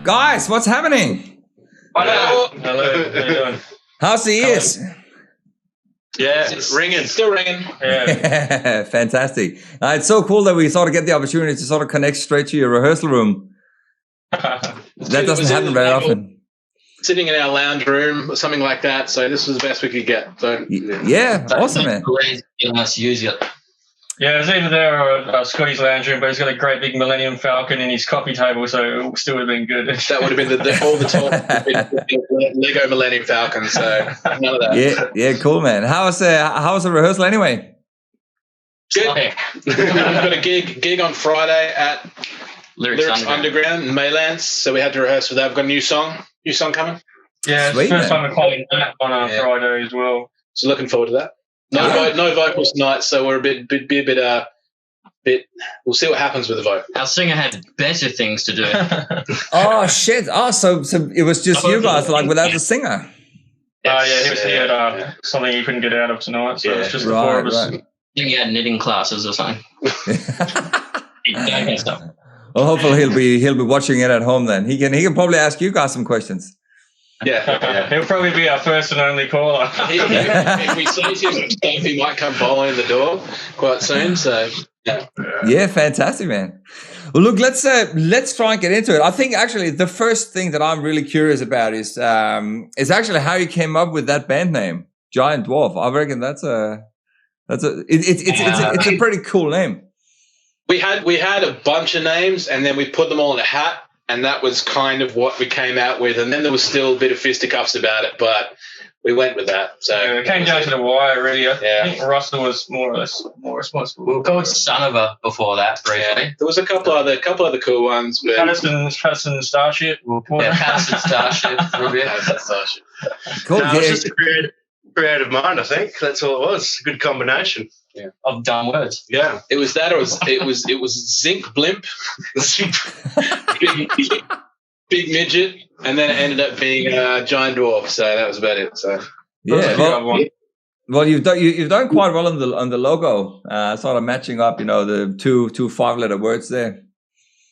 Guys, what's happening? Hello. How you doing? How's the ears? Yeah, it's ringing. Still ringing. Yeah. Fantastic. It's so cool that we sort of get the opportunity to sort of connect straight to your rehearsal room. That doesn't happen very often. Sitting in our lounge room or something like that, so this was the best we could get. So yeah, awesome, man. Let's use it. Yeah, it's either there or Scotty's lounge room, but he's got a great big Millennium Falcon in his coffee table, so it still would have been good. That would have been all the talk. Lego Millennium Falcon, so none of that. Yeah, cool, man. How was the rehearsal anyway? Good. We've got a gig on Friday at Lyrics Underground in Maylands, so we had to rehearse for that. We've got a new song coming. Yeah, Sweet, it's the first time we're playing that on a Friday as well. So looking forward to that. No vocals tonight, so we're a bit. We'll see what happens with the vocal. Our singer had better things to do. Oh shit! Oh, so it was just you guys, like without the singer. Yeah, he had something he couldn't get out of tonight, so it's just the four of us. I think he had knitting classes or something. Well, hopefully he'll be watching it at home. Then he can probably ask you guys some questions. Yeah. He'll probably be our first and only caller. If we say to him, he might come bowling in the door quite soon. So yeah, fantastic, man. Well, look, let's try and get into it. I think actually the first thing that I'm really curious about is actually how you came up with that band name, Giant Dwarf. I reckon it's a pretty cool name. We had a bunch of names, and then we put them all in a hat. And that was kind of what we came out with. And then there was still a bit of fisticuffs about it, but we went with that. So it came down to the wire, really. I think Russell was more or less more responsible. We were called Son of a before that, briefly. Yeah. There was a couple other cool ones. Patterson Starship. Patterson Starship. Patterson Starship. Cool. No, it was just a creative mind, I think. That's all it was. Good combination. Yeah. Of dumb words. Yeah. It was that, or it was Zinc Blimp, big midget, and then it ended up being Giant Dwarf. So that was about it. So yeah. Well, you've done quite well on the logo, sort of matching up, the two 5-letter words there.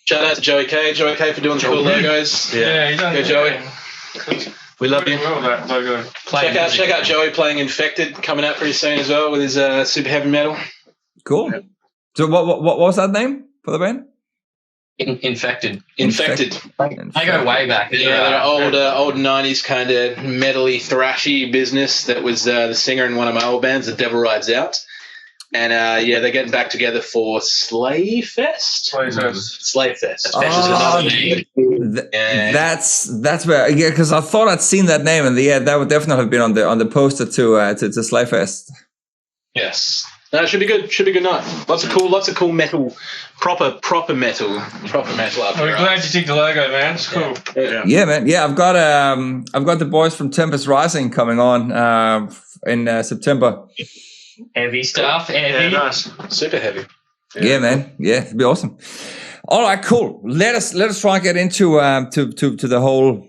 Shout out to Joey K for doing the cool logos. Yeah, he's done. Go Joey. We love you. Well, that logo. Check out Joey playing Infected, coming out pretty soon as well with his super heavy metal. Cool. Yeah. So what was that name for the band? Infected. I go way back. They're old 90s kind of metally, thrashy business that was the singer in one of my old bands, The Devil Rides Out. And they're getting back together for Slayfest. Slayfest. That's where, because I thought I'd seen that name, and that would definitely have been on the poster to Slayfest. Yes, no, it should be good. Should be a good night. Lots of cool metal, proper metal up here. We're glad you took the logo, man. It's cool. Yeah, man. Yeah, I've got the boys from Tempest Rising coming on in September. Heavy stuff, heavy. Yeah, nice. Super heavy. Yeah, man. Yeah, it'd be awesome. All right, cool. Let us try and get into to the whole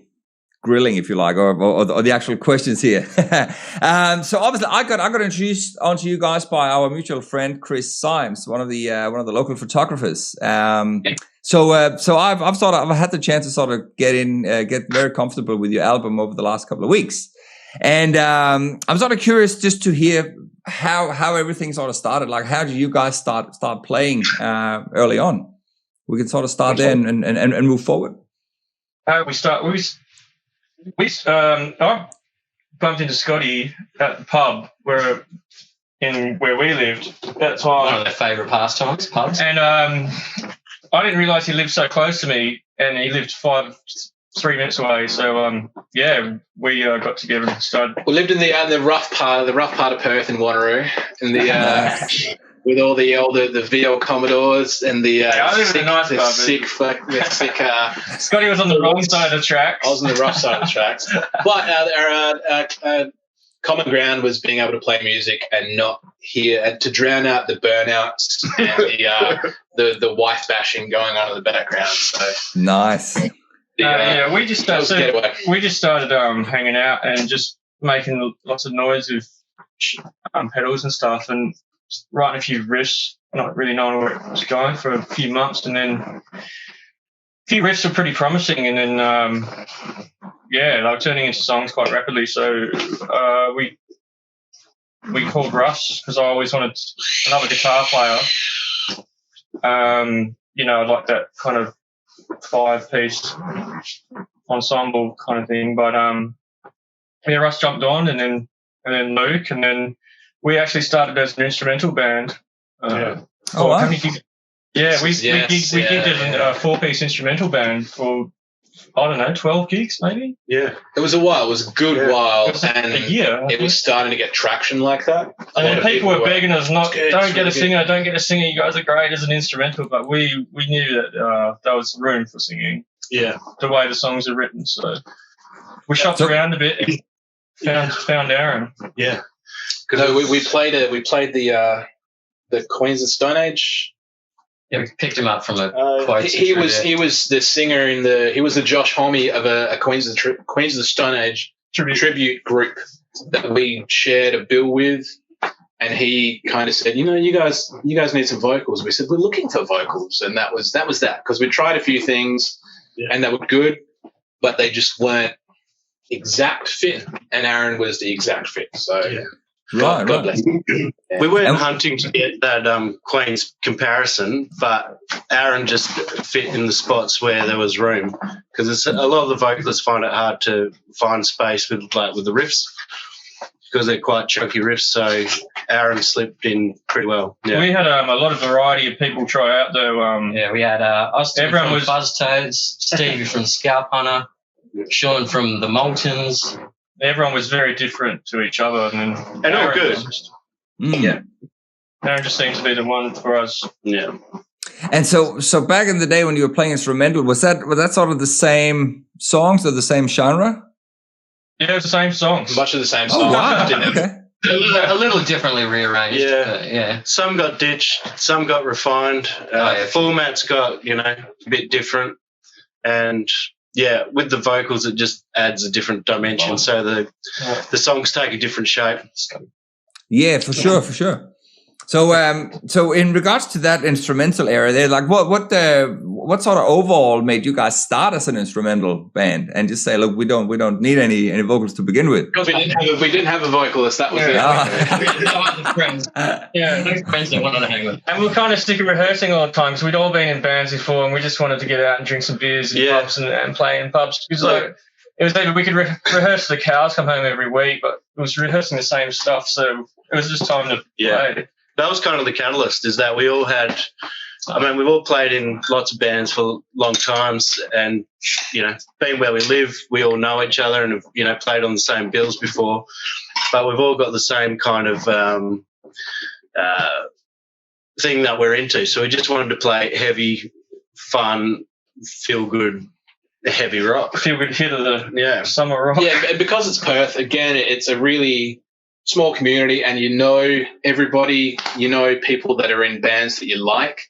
grilling, if you like, or the actual questions here. So obviously, I got introduced onto you guys by our mutual friend Chris Symes, one of the local photographers. So I've had the chance to sort of get very comfortable with your album over the last couple of weeks, and I'm sort of curious just to hear how everything sort of started. Like, how did you guys start playing early on? We can sort of start there and move forward. I bumped into Scotty at the pub where we lived. That's why one of their favourite pastimes, pubs. And I didn't realise he lived so close to me, and he lived 3 minutes away. So we got together and started. We lived in the rough part of Perth in Wanneroo, in with all the VL Commodores and the sick. Scotty was on the wrong side of the tracks. I was on the rough side of the tracks, but our common ground was being able to play music and not hear, and to drown out the burnouts and the wife bashing going on in the background. So nice. We just started hanging out and just making lots of noise with pedals and stuff, and just writing a few riffs, not really knowing where it was going for a few months, and then few riffs were pretty promising, and then they were turning into songs quite rapidly. So we called Russ because I always wanted another guitar player. Like that kind of 5-piece ensemble kind of thing. But Russ jumped on, and then Luke, and then we actually started as an instrumental band. Wow. How many gigs? Yeah, we gigged as a 4-piece instrumental band for, I don't know, 12 gigs maybe? Yeah. It was a while. It was a good while. It was and a year. It was starting to get traction like that. And then people were begging us, don't get a singer, you guys are great as an instrumental, but we knew that there was room for singing. Yeah. The way the songs are written, so we shopped around a bit and found Aaron. Yeah. Because we played the Queens of Stone Age. Yeah, we picked him up from a quote. He was the singer he was the Josh Homme of a Queens of the Stone Age tribute group that we shared a bill with, and he kind of said, you guys need some vocals. We said, we're looking for vocals, and that was that because we tried a few things and they were good, but they just weren't exact fit, and Aaron was the exact fit. So God bless him. Yeah. We weren't hunting to get that Queen's comparison, but Aaron just fit in the spots where there was room, because a lot of the vocalists find it hard to find space with the riffs because they're quite chunky riffs. So Aaron slipped in pretty well. Yeah. We had a lot of variety of people try out though. We had Austin from Fuzz Toads, Stevie from Scalp Hunter, Sean from the Moultons. Everyone was very different to each other, and all good. Aaron just seemed to be the one for us. Yeah. And so back in the day when you were playing instrumental, was that sort of the same songs or the same genre? Yeah, it was the same songs. Much of the same Oh, songs. wow. Okay. A little differently rearranged. Yeah. Some got ditched, some got refined. Formats got, a bit different. And with the vocals, it just adds a different dimension. So the songs take a different shape. Yeah, for sure. So in regards to that instrumental era, there, like what sort of overall made you guys start as an instrumental band and just say, look, we don't need any vocals to begin with? Because we didn't have a vocalist. That was it. No other friends. No friends that wanted to hang with. And we were kind of sick of rehearsing all the time because we'd all been in bands before, and we just wanted to get out and drink some beers in pubs and play in pubs. Because it was either we could rehearse the cows come home every week, but it was rehearsing the same stuff, so it was just time to play. That was kind of the catalyst, is that we all had, we've all played in lots of bands for long times, and, being where we live, we all know each other and have, played on the same bills before, but we've all got the same kind of thing that we're into. So we just wanted to play heavy, fun, feel-good, heavy rock. Feel-good hit of the summer rock. Yeah, because it's Perth, again, it's a really small community, and everybody, people that are in bands that you like.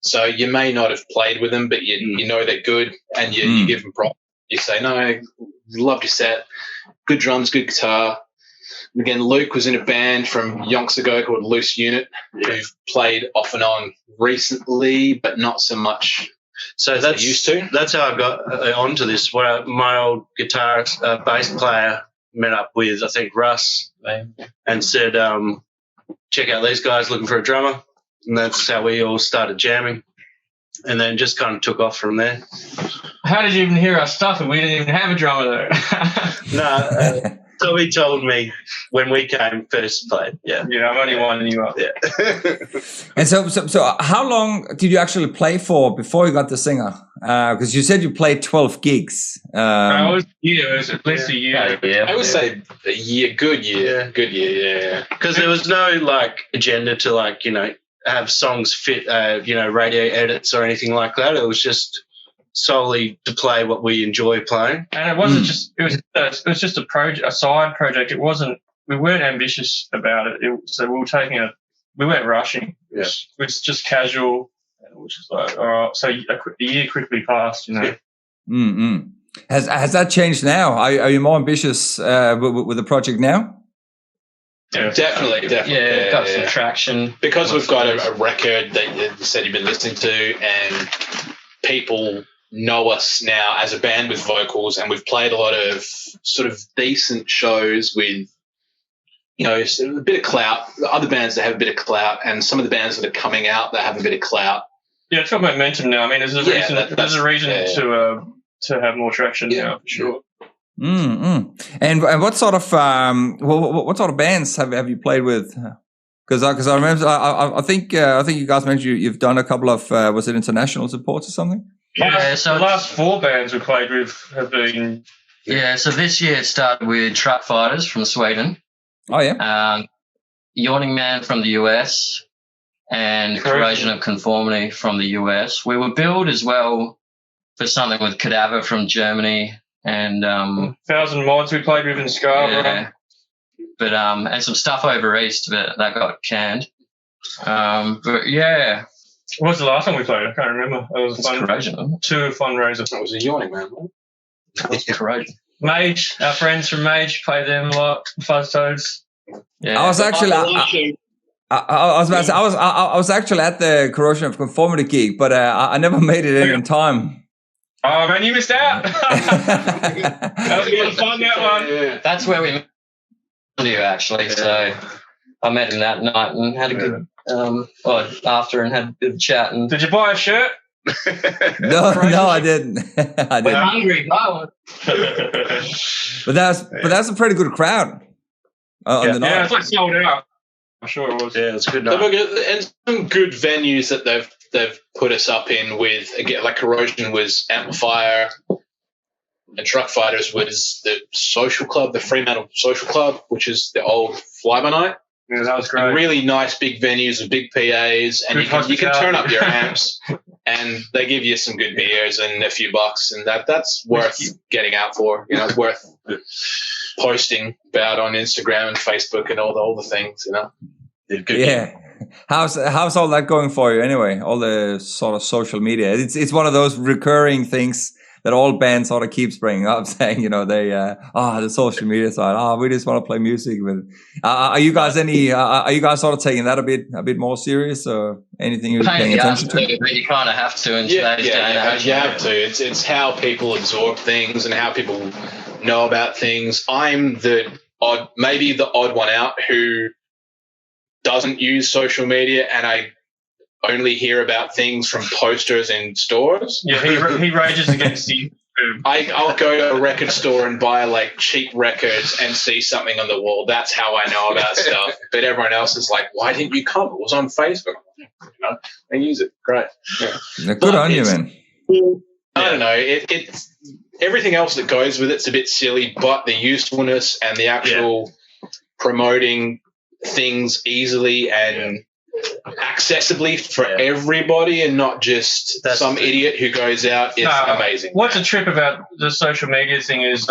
So you may not have played with them, but you know they're good, and you give them props. You say, no, loved your set, good drums, good guitar. And again, Luke was in a band from yonks ago called Loose Unit, who've played off and on recently, but not so much. So that's used to. That's how I got onto this. Where my old guitarist, bass player, met up with, I think, Russ, and said, check out these guys looking for a drummer. And that's how we all started jamming, and then just kind of took off from there. How did you even hear our stuff and we didn't even have a drummer there? No, so he told me when we came first played. Yeah, I'm only winding you up. Yeah. And so how long did you actually play for before you got the singer? Because you said you played 12 gigs. It was at least a year. I would say a year, good year. Because there was no agenda to have songs fit, radio edits or anything like that. It was just solely to play what we enjoy playing. And it wasn't it was just a project, a side project. We weren't ambitious about it. So we weren't rushing. It was just casual, which is like, all right. So a year quickly passed, Mm-hmm. Has that changed now? Are you more ambitious with the project now? Yeah. Definitely. Yeah, got some traction. Because we've got a record that you said you've been listening to, and people know us now as a band with vocals, and we've played a lot of sort of decent shows with, you know, a bit of clout. The other bands that have a bit of clout, and some of the bands that are coming out that have a bit of clout. Yeah, it's got momentum now. I mean, there's a reason to have more traction now, for sure. And what sort of what sort of bands have you played with? Because I remember I think you guys mentioned you've done a couple of was it international supports or something? Yeah, so the last 4 bands we played with have been. Yeah, so this year it started with Truck Fighters from Sweden. Oh yeah. Yawning Man from the US, and Corrosion of Conformity from the US. We were billed as well for something with Cadaver from Germany, and 1,000 Mods we played with in Scarborough. Yeah. But and some stuff over east, but that got canned. But yeah. What was the last one we played? I can't remember. It was Corrosion. 2 fundraiser. That was a Yawning Man. Corrosion. Mage, our friends from Mage played them a lot. Fuzz Toads. Yeah. I was actually I was about to say, I was actually at the Corrosion of Conformity gig, but I never made it in time. Oh man, you missed out. That was a lot of fun, that one. Yeah. That's where we met you actually. So I met him that night and had a good after and had a bit of chat. And did you buy a shirt? No, I didn't. We're hungry. Oh. But that's a pretty good crowd. On the night. Yeah, it's like sold out. I'm sure it was. Yeah, it's good. And some good venues that they've put us up in with, again, like Corrosion was Amplifier, and Truck Fighters was the Social Club, the Fremantle Social Club, which is the old Fly-by-Night. Yeah, that was great. And really nice big venues with big PAs, and you can turn up your amps, and they give you some good beers and a few bucks, and that's worth getting out for. You know, it's worth posting about on Instagram and Facebook and all the things. You know. Yeah. How's all that going for you anyway? All the sort of social media. It's one of those recurring things that all bands sort of keeps bringing up, saying, you know, they the social media side. We just want to play music. But are you guys sort of taking that a bit more serious, or anything you're paying attention to? But you kind of have to in today's day and age. You have to. It's how people absorb things and how people know about things. I'm maybe the odd one out who doesn't use social media, and I only hear about things from posters in stores. Yeah, he rages against you. I'll go to a record store and buy like cheap records and see something on the wall. That's how I know about stuff. But everyone else is like, "Why didn't you come? It was on Facebook." You know, and use it. Great. Yeah. Good on you, man. I don't know. It's everything else that goes with it's a bit silly, but the usefulness and the actual promoting things easily and accessibly for everybody, and not just some idiot who goes out. It's amazing. What's a trip about the social media thing is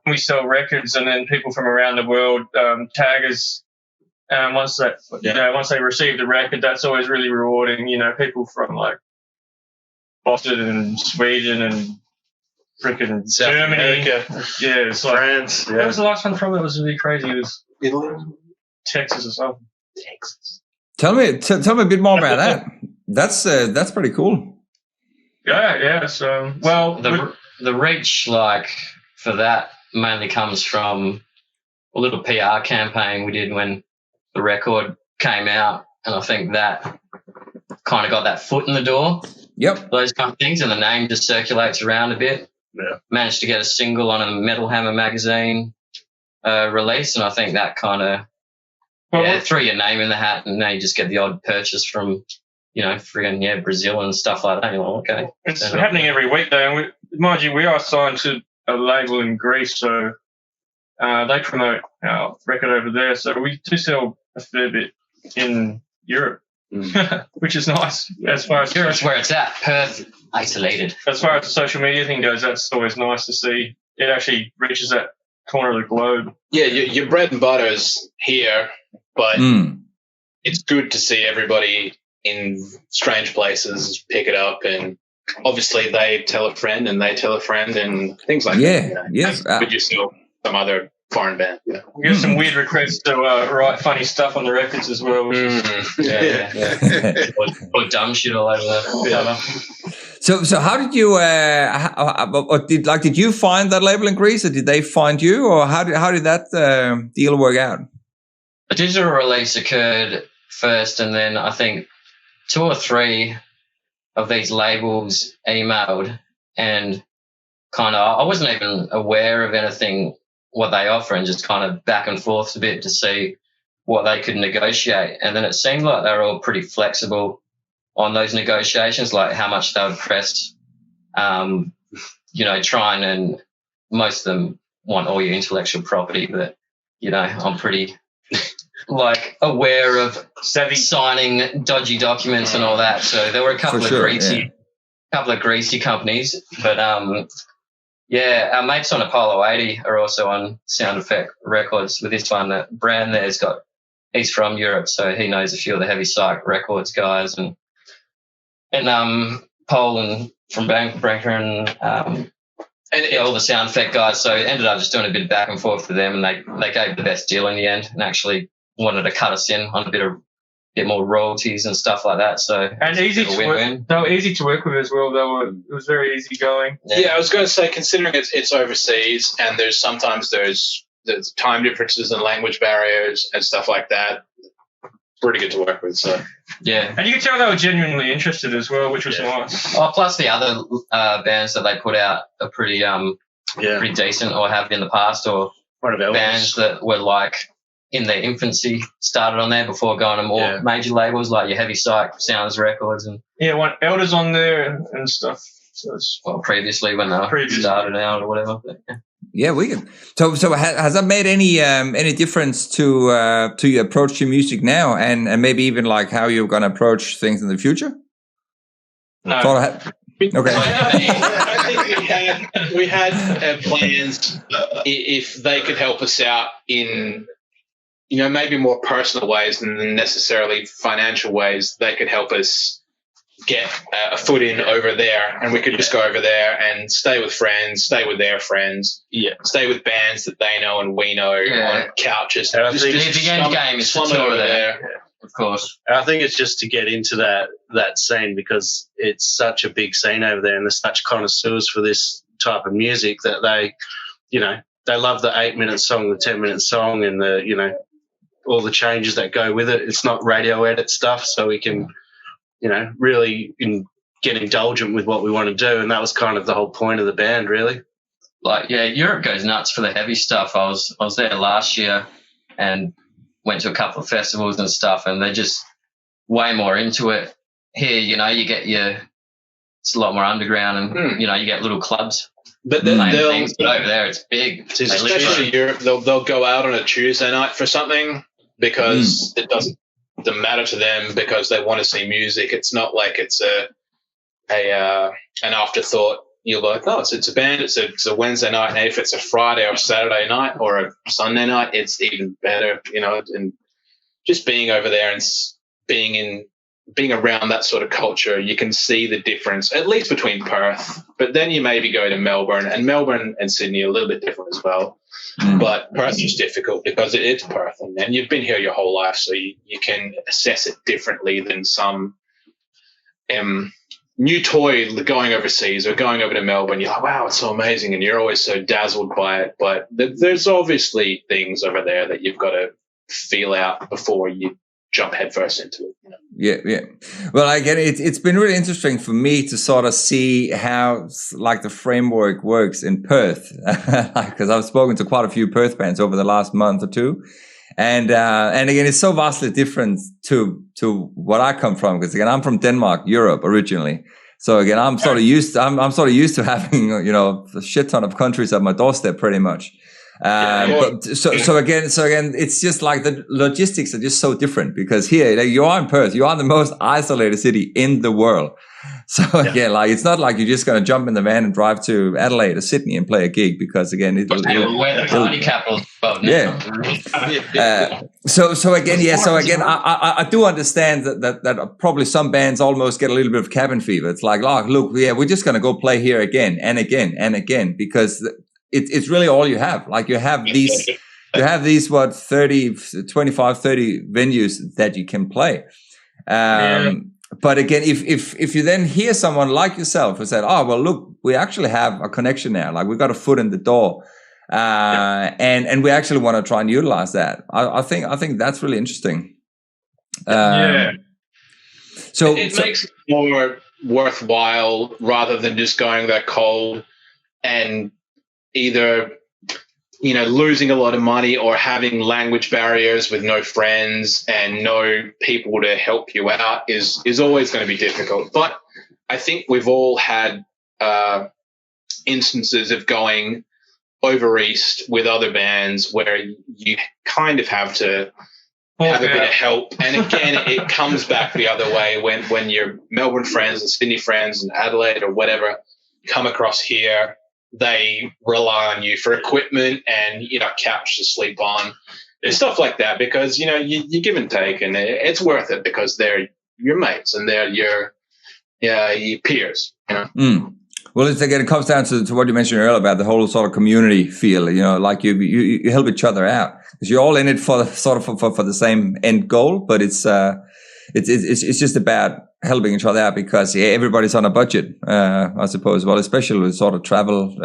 we sell records, and then people from around the world tag us. Once they receive the record, that's always really rewarding. You know, people from like Boston and Sweden and freaking Germany. America. Yeah, it's like France. What was the last one from? It was really crazy. It was Italy, Texas or something. Texas. Tell me a bit more about that. That's pretty cool. Yeah. So, the reach, like, for that mainly comes from a little PR campaign we did when the record came out, and I think that kind of got that foot in the door. Yep. Those kind of things, and the name just circulates around a bit. Yeah. Managed to get a single on a Metal Hammer magazine release, and I think that kind of threw your name in the hat, and now you just get the odd purchase from, you know, friggin' Brazil and stuff like that. You're like, okay. It's happening every week, though. And mind you, we are signed to a label in Greece, so they promote our record over there. So we do sell a fair bit in Europe, which is nice. As far as Europe's where it's at. Perth, isolated. As far as the social media thing goes, that's always nice to see. It actually reaches that corner of the globe. Yeah, your bread and butter is here, but it's good to see everybody in strange places pick it up, and obviously they tell a friend and they tell a friend and things like that. You know? Yes. But you still some other foreign band. Yeah. We get some weird requests to write funny stuff on the records as well. Which is, or dumb shit all over the cover. So how did you did you find that label in Greece, or did they find you, or how did that deal work out? The digital release occurred first, and then I think 2 or 3 of these labels emailed, and kind of I wasn't even aware of anything what they offer, and just kind of back and forth a bit to see what they could negotiate. And then it seemed like they were all pretty flexible on those negotiations, like how much they would press, trying, and most of them want all your intellectual property, but, I'm pretty aware of signing dodgy documents and all that. So there were a couple of greasy companies, but our mates on Apollo 80 are also on Sound Effect Records with this one. That Brand he's from Europe, so he knows a few of the Heavy Psych Records guys, and Poland from Branker and all the Sound Effect guys. So ended up just doing a bit of back and forth with them, and they gave the best deal in the end, and actually wanted to cut us in on a bit more royalties and stuff like that. So and easy to work. They were easy to work with as well. It was very easy going. Yeah, I was going to say, considering it's overseas, and there's time differences and language barriers and stuff like that. Pretty good to work with. So yeah, and you could tell they were genuinely interested as well, which was nice. Oh, plus the other bands that they put out are pretty decent, or have in the past, or bands that were in their infancy started on there before going to more major labels like your Heavy Psych, Sounds Records, and one Elders on there and stuff. So it's previously when they started out or whatever. But, yeah, we can. So has that made any difference to your approach to music now, and maybe even how you're going to approach things in the future? No. Okay. I think we had plans if they could help us out in maybe more personal ways than necessarily financial ways. They could help us get a foot in over there, and we could just go over there and stay with friends, stay with their friends, stay with bands that they know and we know on couches. And the end game is to tour there, of course. I think it's just to get into that scene, because it's such a big scene over there, and there's such connoisseurs for this type of music that they love the 8-minute song, the 10-minute song, and the all the changes that go with it. It's not radio edit stuff, so we can really get indulgent with what we want to do. And that was kind of the whole point of the band, really. Europe goes nuts for the heavy stuff. I was there last year and went to a couple of festivals and stuff, and they're just way more into it. Here, you get it's a lot more underground, and, you get little clubs. But but over there, it's big. Especially Europe, they'll go out on a Tuesday night for something because it doesn't matter to them, because they want to see music. It's not like it's an afterthought. You're like, oh, it's a band. It's a Wednesday night, and if it's a Friday or Saturday night or a Sunday night, it's even better. And just being over there and being around that sort of culture, you can see the difference, at least between Perth. But then you maybe go to Melbourne, and Sydney are a little bit different as well. But Perth is difficult because it's Perth, and you've been here your whole life, so you can assess it differently than some new toy going overseas or going over to Melbourne. You're like, wow, it's so amazing, and you're always so dazzled by it. But there's obviously things over there that you've got to feel out before you jump headfirst into it. Yeah. Well, I get it. It's been really interesting for me to sort of see how the framework works in Perth, because I've spoken to quite a few Perth bands over the last month or two, and again, it's so vastly different to what I come from. Because again, I'm from Denmark, Europe originally. So again, I'm sort of used to having a shit ton of countries at my doorstep, pretty much. But so again, it's just the logistics are just so different, because here you are in Perth, you are the most isolated city in the world. So again, it's not like you're just going to jump in the van and drive to Adelaide or Sydney and play a gig, because again, we're the party capital. So again, I do understand that probably some bands almost get a little bit of cabin fever. It's like, oh, look, we're just going to go play here again and again and again, because it's really all you have. You have these you have these 30, 25, 30 venues that you can play. But again, if you then hear someone like yourself who said, "Oh, well, look, we actually have a connection now. Like we got a foot in the door, and we actually want to try and utilize that." I think that's really interesting. So it makes it more worthwhile rather than just going that cold and either losing a lot of money or having language barriers with no friends and no people to help you out is always going to be difficult. But I think we've all had instances of going over east with other bands where you kind of have to have a bit of help. And again, it comes back the other way when your Melbourne friends and Sydney friends and Adelaide or whatever come across here. They rely on you for equipment and couch to sleep on and stuff like that because you give and take, and it's worth it because they're your mates and they're your peers. Well, it comes down to what you mentioned earlier about the whole sort of community feel. Like you help each other out because you're all in it for the same end goal, but it's just about helping each other out because everybody's on a budget, I suppose. Well, especially with sort of travel,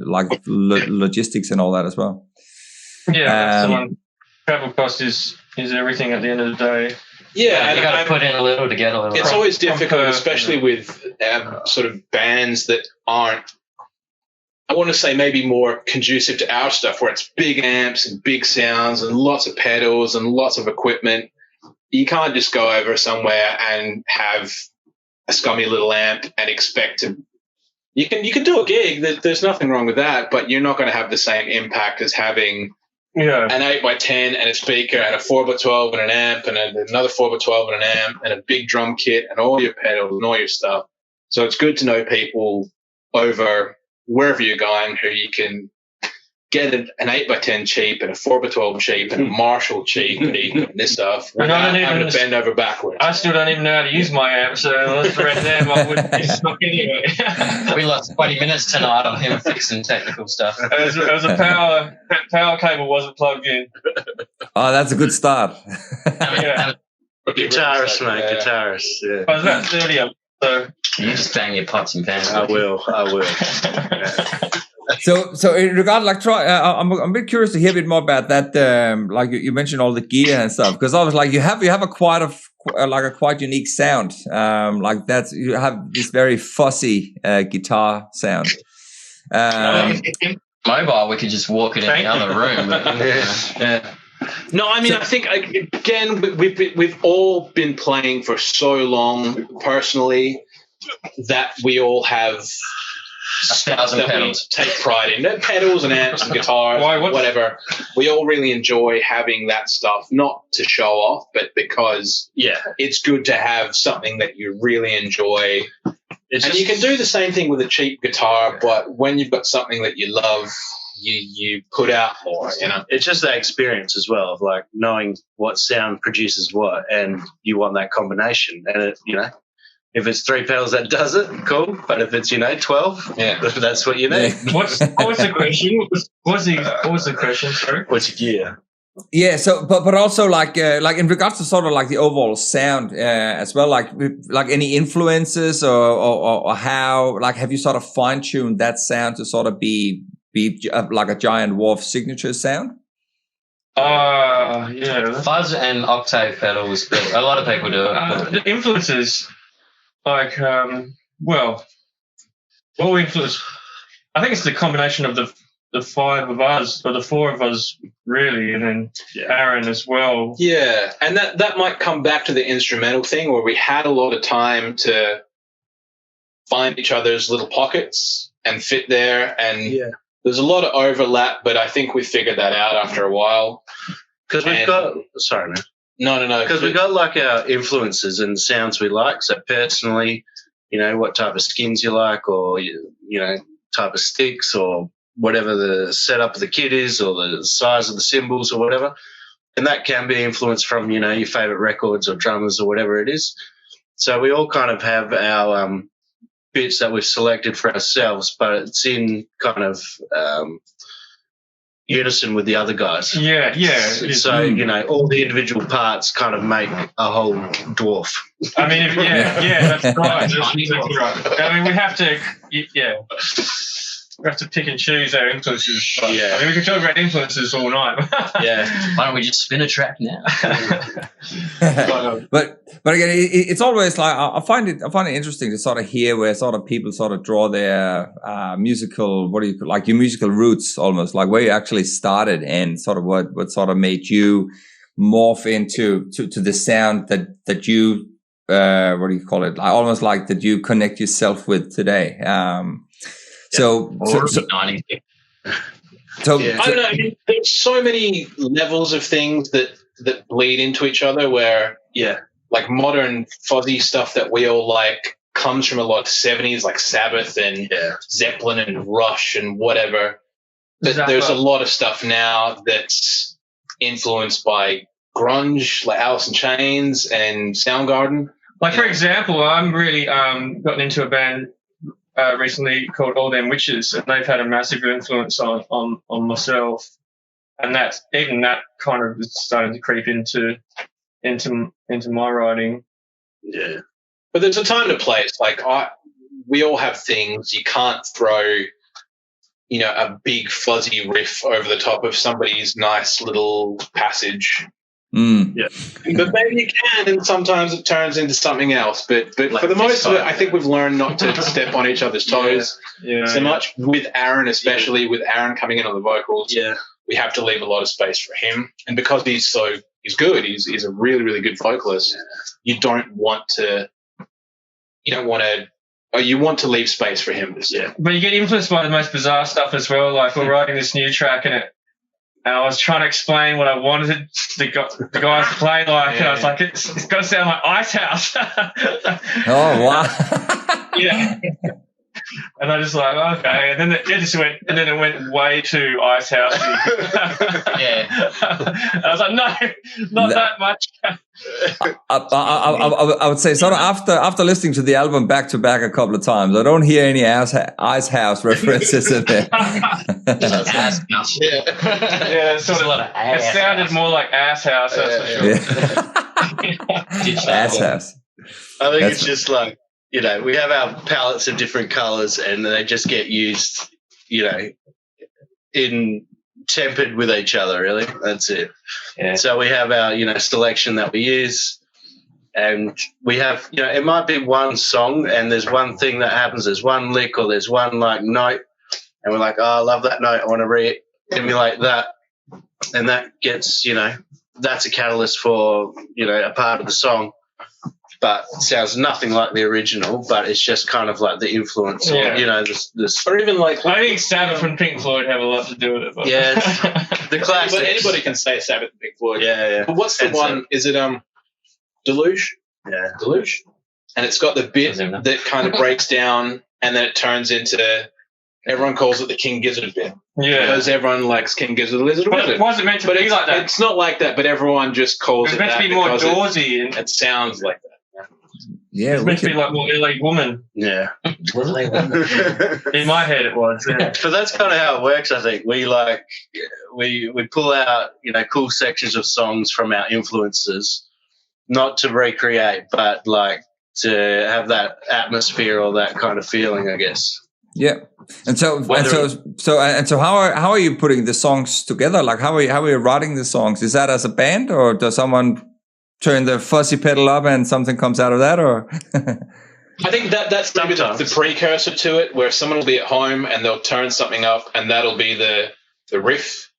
like logistics and all that as well. Yeah, travel cost is everything at the end of the day. Yeah, you got to put in a little to get a little. It's always difficult, especially with sort of bands that aren't, I want to say, maybe more conducive to our stuff, where it's big amps and big sounds and lots of pedals and lots of equipment. You can't just go over somewhere and have a scummy little amp and expect to. You can do a gig. There's nothing wrong with that, but you're not going to have the same impact as having an 8x10 and a speaker and a 4x12 and an amp and another 4x12 and an amp and a big drum kit and all your pedals and all your stuff. So it's good to know people over wherever you're going who you can get an 8x10 cheap and a 4x12 cheap and a Marshall cheap and this stuff without having to bend over backwards. I still don't even know how to use my amp, so let's right there. I wouldn't be stuck anyway. We lost 20 minutes tonight on him fixing technical stuff. It was a power cable wasn't plugged in. Oh, that's a good start. Guitarist, mate, guitarist. Yeah. I was about 30 of them, so you just bang your pots and pans. I will. So in regard, like, I'm a bit curious to hear a bit more about that. Like you mentioned all the gear and stuff, because I was like, you have a quite unique sound. Like that's, you have this very fussy guitar sound. Mobile, we could just walk it in the other room. Yeah. No, I mean, I think again we've all been playing for so long personally that we all have stuff that we take pride in. Pedals and amps and guitars, whatever. We all really enjoy having that stuff, not to show off, but because it's good to have something that you really enjoy. And you can do the same thing with a cheap guitar, but when you've got something that you love, you put out more, It's just that experience as well of like knowing what sound produces what, and you want that combination. And if it's 3 pedals that does it, cool. But if it's 12, that's what you need. What was the question? What was the question? Sorry. What's your gear? Yeah. So, but also like in regards to sort of like the overall sound as well, like any influences or how, like, have you sort of fine tuned that sound to sort of be like a Giant Dwarf signature sound? Fuzz and octave pedals, but a lot of people do it. The influences, like, what we influence, I think it's the combination of the 5 of us, or the 4 of us, really, and then Aaron as well. Yeah, and that might come back to the instrumental thing where we had a lot of time to find each other's little pockets and fit there, and there's a lot of overlap, but I think we figured that out after a while. Because we've got... Sorry, man. No. Because we've got like our influences and sounds we like. So personally, what type of skins you like, or, type of sticks, or whatever the setup of the kit is, or the size of the cymbals or whatever. And that can be influenced from, your favorite records or drummers or whatever it is. So we all kind of have our bits that we've selected for ourselves, but it's in kind of unison with the other guys. Yeah. So, you know, all the individual parts kind of make a whole dwarf. I mean, that's right. That's right. I mean, we have to, we have to pick and choose our influences. But, Yeah. I mean, we could talk about influences all night. Yeah. Why don't we just spin a track now? but again, it's always like I find it interesting to sort of hear where sort of people sort of draw their musical, like your musical roots, almost like where you actually started and sort of what sort of made you morph into to the sound that you what do you call it, like almost like that you connect yourself with today. So I don't know. I mean, there's so many levels of things that bleed into each other. Where like modern fuzzy stuff that we all like comes from a lot of 70s, like Sabbath and Zeppelin and Rush and whatever. But there's a lot of stuff now that's influenced by grunge, like Alice in Chains and Soundgarden. Like, for example, I'm really gotten into a band recently called All Them Witches, and they've had a massive influence on myself, and that kind of is starting to creep into my writing. Yeah, but there's a time to place. Like we all have things. You can't throw, you know, a big fuzzy riff over the top of somebody's nice little passage. Yeah, but maybe you can, and sometimes it turns into something else. But like for the most part, I think we've learned not to step on each other's toes so much. With Aaron, especially with Aaron coming in on the vocals, we have to leave a lot of space for him. And because he's good, he's a really, really good vocalist. You want to leave space for him. But you get influenced by the most bizarre stuff as well. Like, we're writing this new track, and I was trying to explain what I wanted the guys to play like, and I was like, it's got to sound like Ice House. Oh, wow. Yeah. And I just like, okay, and then it went way too Ice House. Yeah. I was like, no, not that much. I would say sort of after listening to the album back to back a couple of times, I don't hear any Ice House references in there. Ass house. Yeah, sort of a lot of ass. It sounded more like Ass House. That's for sure. Ass House. I think it's just like, you know, we have our palettes of different colors, and they just get used, you know, in tempered with each other. Really, that's it. Yeah. So we have our, you know, selection that we use, and we have, you know, it might be one song, and there's one thing that happens. There's one lick, or there's one like note, and we're like, oh, I love that note. I want to re-emulate that, and that gets, you know, that's a catalyst for, you know, a part of the song. But it sounds nothing like the original, but it's just kind of like the influence, or, you know, this. Or even like, I think Sabbath and Pink Floyd have a lot to do with it. But. Yeah, the classics. But anybody can say Sabbath and Pink Floyd. Yeah. But what's the one? Is it Deluge? Yeah, Deluge. And it's got the bit that kind of breaks down, and then it turns into. Everyone calls it the King Gizzard bit. Yeah. Because everyone likes King Gizzard the Lizard Wizard. It wasn't meant to be like that. It's not like that, but everyone just calls it that. It's meant to be more Dawsy. It sounds like that. Yeah, it's meant to be like more LA Woman. Yeah. In my head it was. Yeah. But that's kind of how it works, I think. We pull out, you know, cool sections of songs from our influences, not to recreate, but like to have that atmosphere or that kind of feeling, I guess. Yeah. And so how are you putting the songs together? Like how are you writing the songs? Is that as a band, or does someone turn the fuzzy pedal up and something comes out of that, or? I think that's maybe the precursor to it, where someone will be at home and they'll turn something up, and that'll be the riff,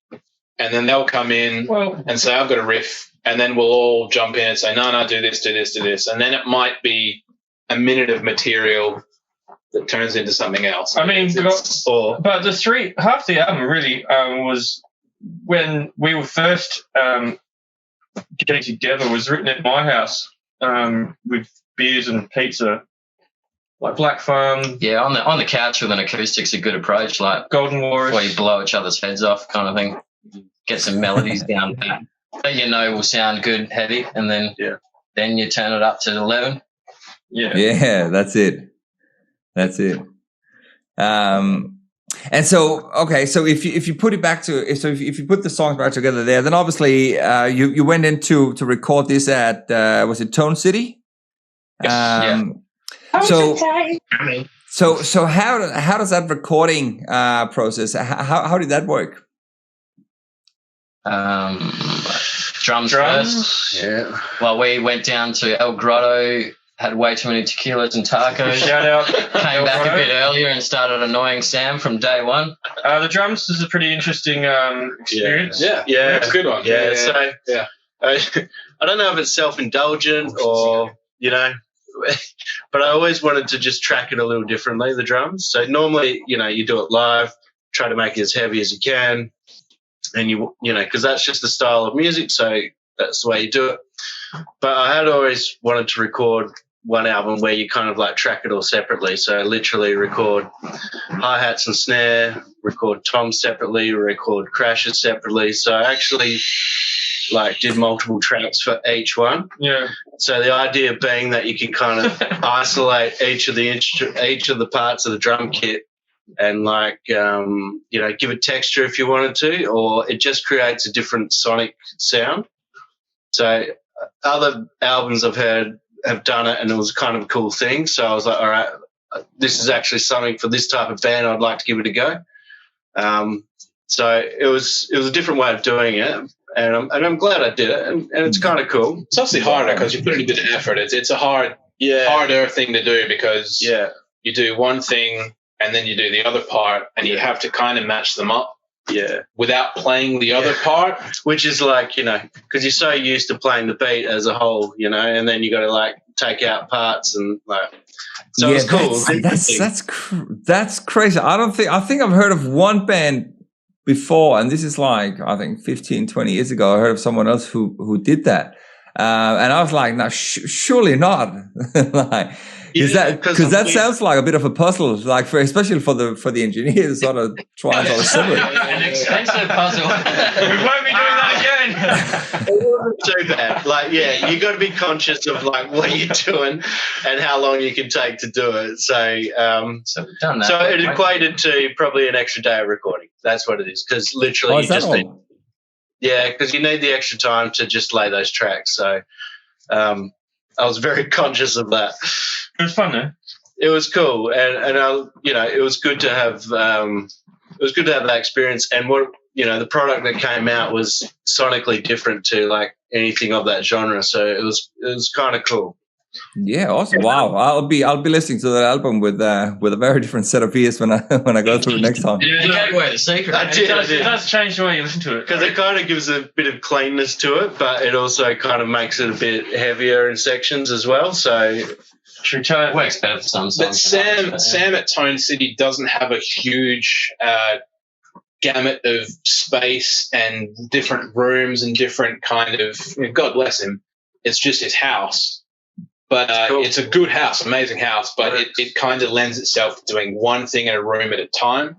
and then they'll come in and say, I've got a riff, and then we'll all jump in and say, no, do this, and then it might be a minute of material that turns into something else. I mean, but half the album really was when we were first getting together was written at my house with beers and pizza, like Black Farm. Yeah, on the couch with an acoustic's a good approach, like Golden Wars, where you blow each other's heads off, kind of thing. Get some melodies down pat that you know will sound good, heavy, and then you turn it up to 11. Yeah, that's it. And so, okay, so if you put it back to, if you put the songs back together there, then obviously you went in to record this at was it Tone City? Yeah. So how does that recording process? How did that work? Drums first. Yeah. Well, we went down to El Grotto, had way too many tequilas and tacos. Shout out. Came back a bit earlier and started annoying Sam from day one. The drums is a pretty interesting experience. Yeah, it's a good one. Yeah. Yeah. So I don't know if it's self-indulgent or, but I always wanted to just track it a little differently, the drums. So normally, you do it live, try to make it as heavy as you can. And because that's just the style of music, so that's the way you do it. But I had always wanted to record one album where you kind of like track it all separately. So I literally record hi-hats and snare, record toms separately, record crashes separately. So I actually did multiple tracks for each one. Yeah. So the idea being that you can kind of isolate each of the parts of the drum kit and give it texture if you wanted to, or it just creates a different sonic sound. So other albums I've heard have done it, and it was kind of a cool thing. So I was like, all right, this is actually something for this type of band. I'd like to give it a go. So it was a different way of doing it, and I'm glad I did it, and it's kind of cool. It's obviously harder because you put in a bit of effort. It's a harder thing to do because you do one thing and then you do the other part, and you have to kind of match them up. Yeah. Without playing the other part. Which is because you're so used to playing the beat as a whole, and then you got to take out parts and so it's cool. That's crazy. I think I've heard of one band before, and this is I think 15, 20 years ago, I heard of someone else who did that. And I was like, no, surely not. Because that sounds like a bit of a puzzle, especially for the engineers, sort of trying to similar. An expensive puzzle. We won't be doing that again. It wasn't too bad. You got to be conscious of what you're doing and how long you can take to do it. So we've done that. So it equated to probably an extra day of recording. That's what it is. Because literally, because you need the extra time to just lay those tracks. So I was very conscious of that. It was fun, though. It was cool, and it was good to have. It was good to have that experience, and the product that came out was sonically different to anything of that genre. So it was kind of cool. Yeah, awesome! Wow, I'll be listening to that album with a very different set of ears when I go through it next time. Yeah, you gave away the secret. It does change the way you listen to it because it kind of gives a bit of cleanness to it, but it also kind of makes it a bit heavier in sections as well. So. It works better for some songs. But Sam at Tone City doesn't have a huge gamut of space and different rooms and different kind of. God bless him. It's just his house, but cool. It's a good house, amazing house. But it kind of lends itself to doing one thing in a room at a time,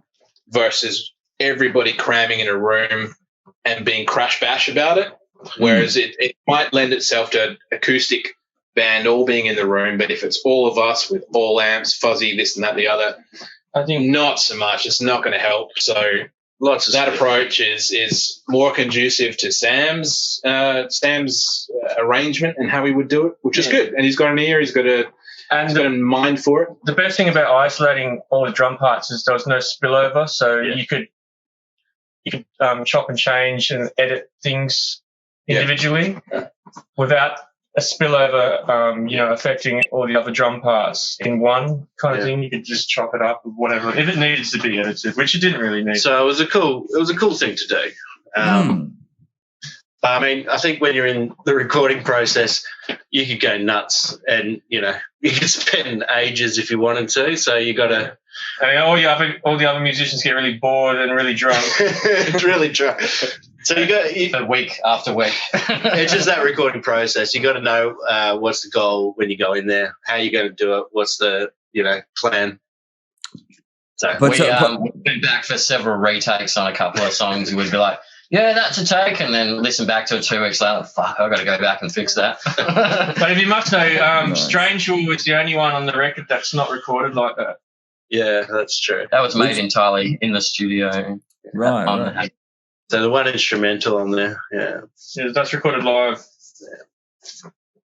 versus everybody cramming in a room and being crash bash about it. Whereas it might lend itself to acoustic band all being in the room, but if it's all of us with all amps, fuzzy, this and that, the other, I think not so much. It's not going to help. So that approach is more conducive to Sam's arrangement and how he would do it, which is good. And he's got an ear. He's got a mind for it. The best thing about isolating all the drum parts is there was no spillover, so you could chop and change and edit things individually without a spillover, affecting all the other drum parts in one kind of thing. You could just chop it up with whatever if it needed to be edited, which it didn't really need. So it was a cool thing to do. I mean, I think when you're in the recording process, you could go nuts, and you could spend ages if you wanted to. So you got to. I mean, all the other musicians get really bored and really drunk. Really drunk. So week after week. It's just that recording process. You got to know what's the goal when you go in there, how you're going to do it, what's the plan. So we've been back for several retakes on a couple of songs, and we'd be like, yeah, that's a take, and then listen back to it 2 weeks later. Fuck, I've got to go back and fix that. But if you must know, Strange Rule is the only one on the record that's not recorded like that. Yeah, that's true. That was made entirely in the studio. Right. So the one instrumental on there, yeah. Yeah, that's recorded live.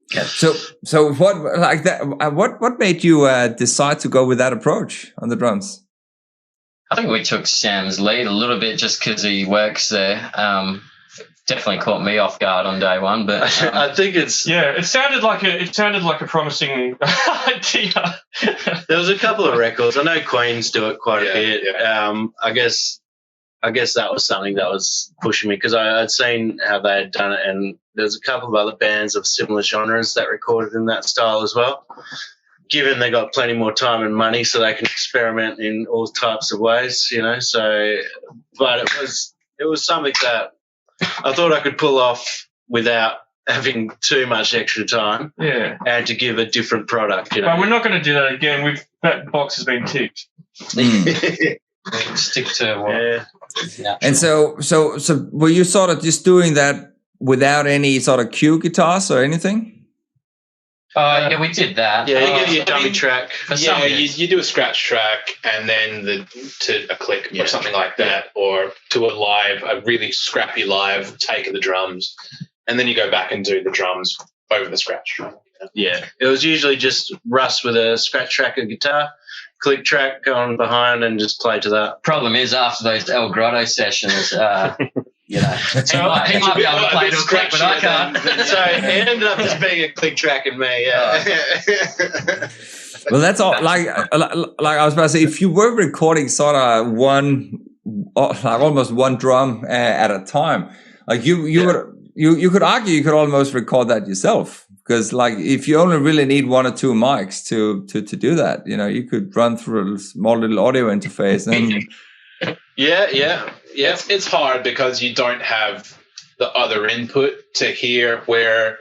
So what like that? What made you decide to go with that approach on the drums? I think we took Sam's lead a little bit just because he works there. Definitely caught me off guard on day one, but I think it sounded like a promising idea. There was a couple of records. I know Queens do it quite a bit. Yeah. I guess that was something that was pushing me because I'd seen how they had done it, and there's a couple of other bands of similar genres that recorded in that style as well. Given they got plenty more time and money, so they can experiment in all types of ways, you know. So, but it was something that I thought I could pull off without having too much extra time. Yeah, and to give a different product. You know, but we're not going to do that again. That box has been ticked. Stick to what. Yeah. And so were you sort of just doing that without any sort of cue guitars or anything? Yeah, we did that. Yeah, you get your dummy track. Yeah, you do a scratch track and then to a click or something like that, or to a really scrappy live take of the drums, and then you go back and do the drums over the scratch track. Yeah, it was usually just Russ with a scratch track of guitar, click track going behind, and just play to that. Problem is, after those El Grotto sessions, you know, he might be able to play to a click, but I can't. So it ended up just being a click track in me. Yeah. Well, that's all. Like I was about to say, if you were recording sort of almost one drum at a time, like you could argue you could almost record that yourself. Because, like, if you only really need one or two mics to do that, you know, you could run through a small little audio interface. And yeah. It's hard because you don't have the other input to hear where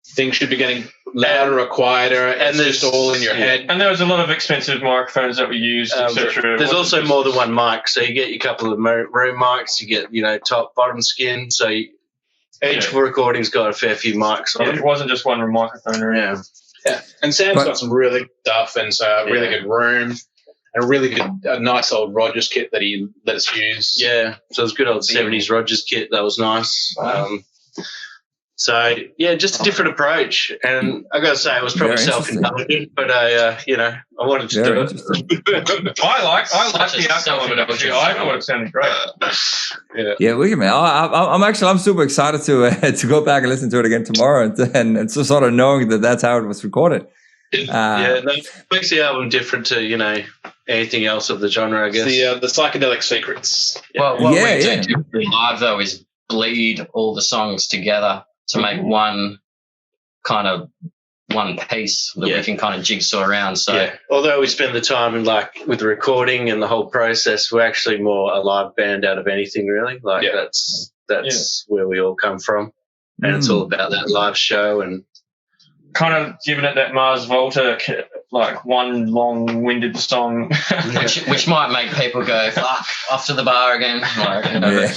things should be getting louder or quieter, and there's just all in your head. And there was a lot of expensive microphones that we used, etc. There's also more than one mic, so you get your couple of room mics, you get, you know, top, bottom skin, so each recording's got a fair few mics on it. It wasn't just one microphone. Yeah. And Sam's got some really good stuff, and so a really good room, and a really good, nice old Rogers kit that he let us use. Yeah, so it was good old 70s Rogers kit. That was nice. So, yeah, just a different approach. And I got to say, it was probably self-indulgent, but, you know, I wanted to do it. I like the outcome of it, actually. I thought it sounded great. Yeah, wicked, man. I'm super excited to go back and listen to it again tomorrow, and so sort of knowing that that's how it was recorded. That makes the album different to, you know, anything else of the genre, I guess. The psychedelic secrets. Well, what we do live though is bleed all the songs together to make one piece that we can kind of jigsaw around. So although we spend the time in, like, with the recording and the whole process, we're actually more a live band out of anything, really. Like that's where we all come from, and it's all about that live show and kind of giving it that Mars Volta, like one long-winded song, which might make people go fuck off to the bar again. Like, you know, it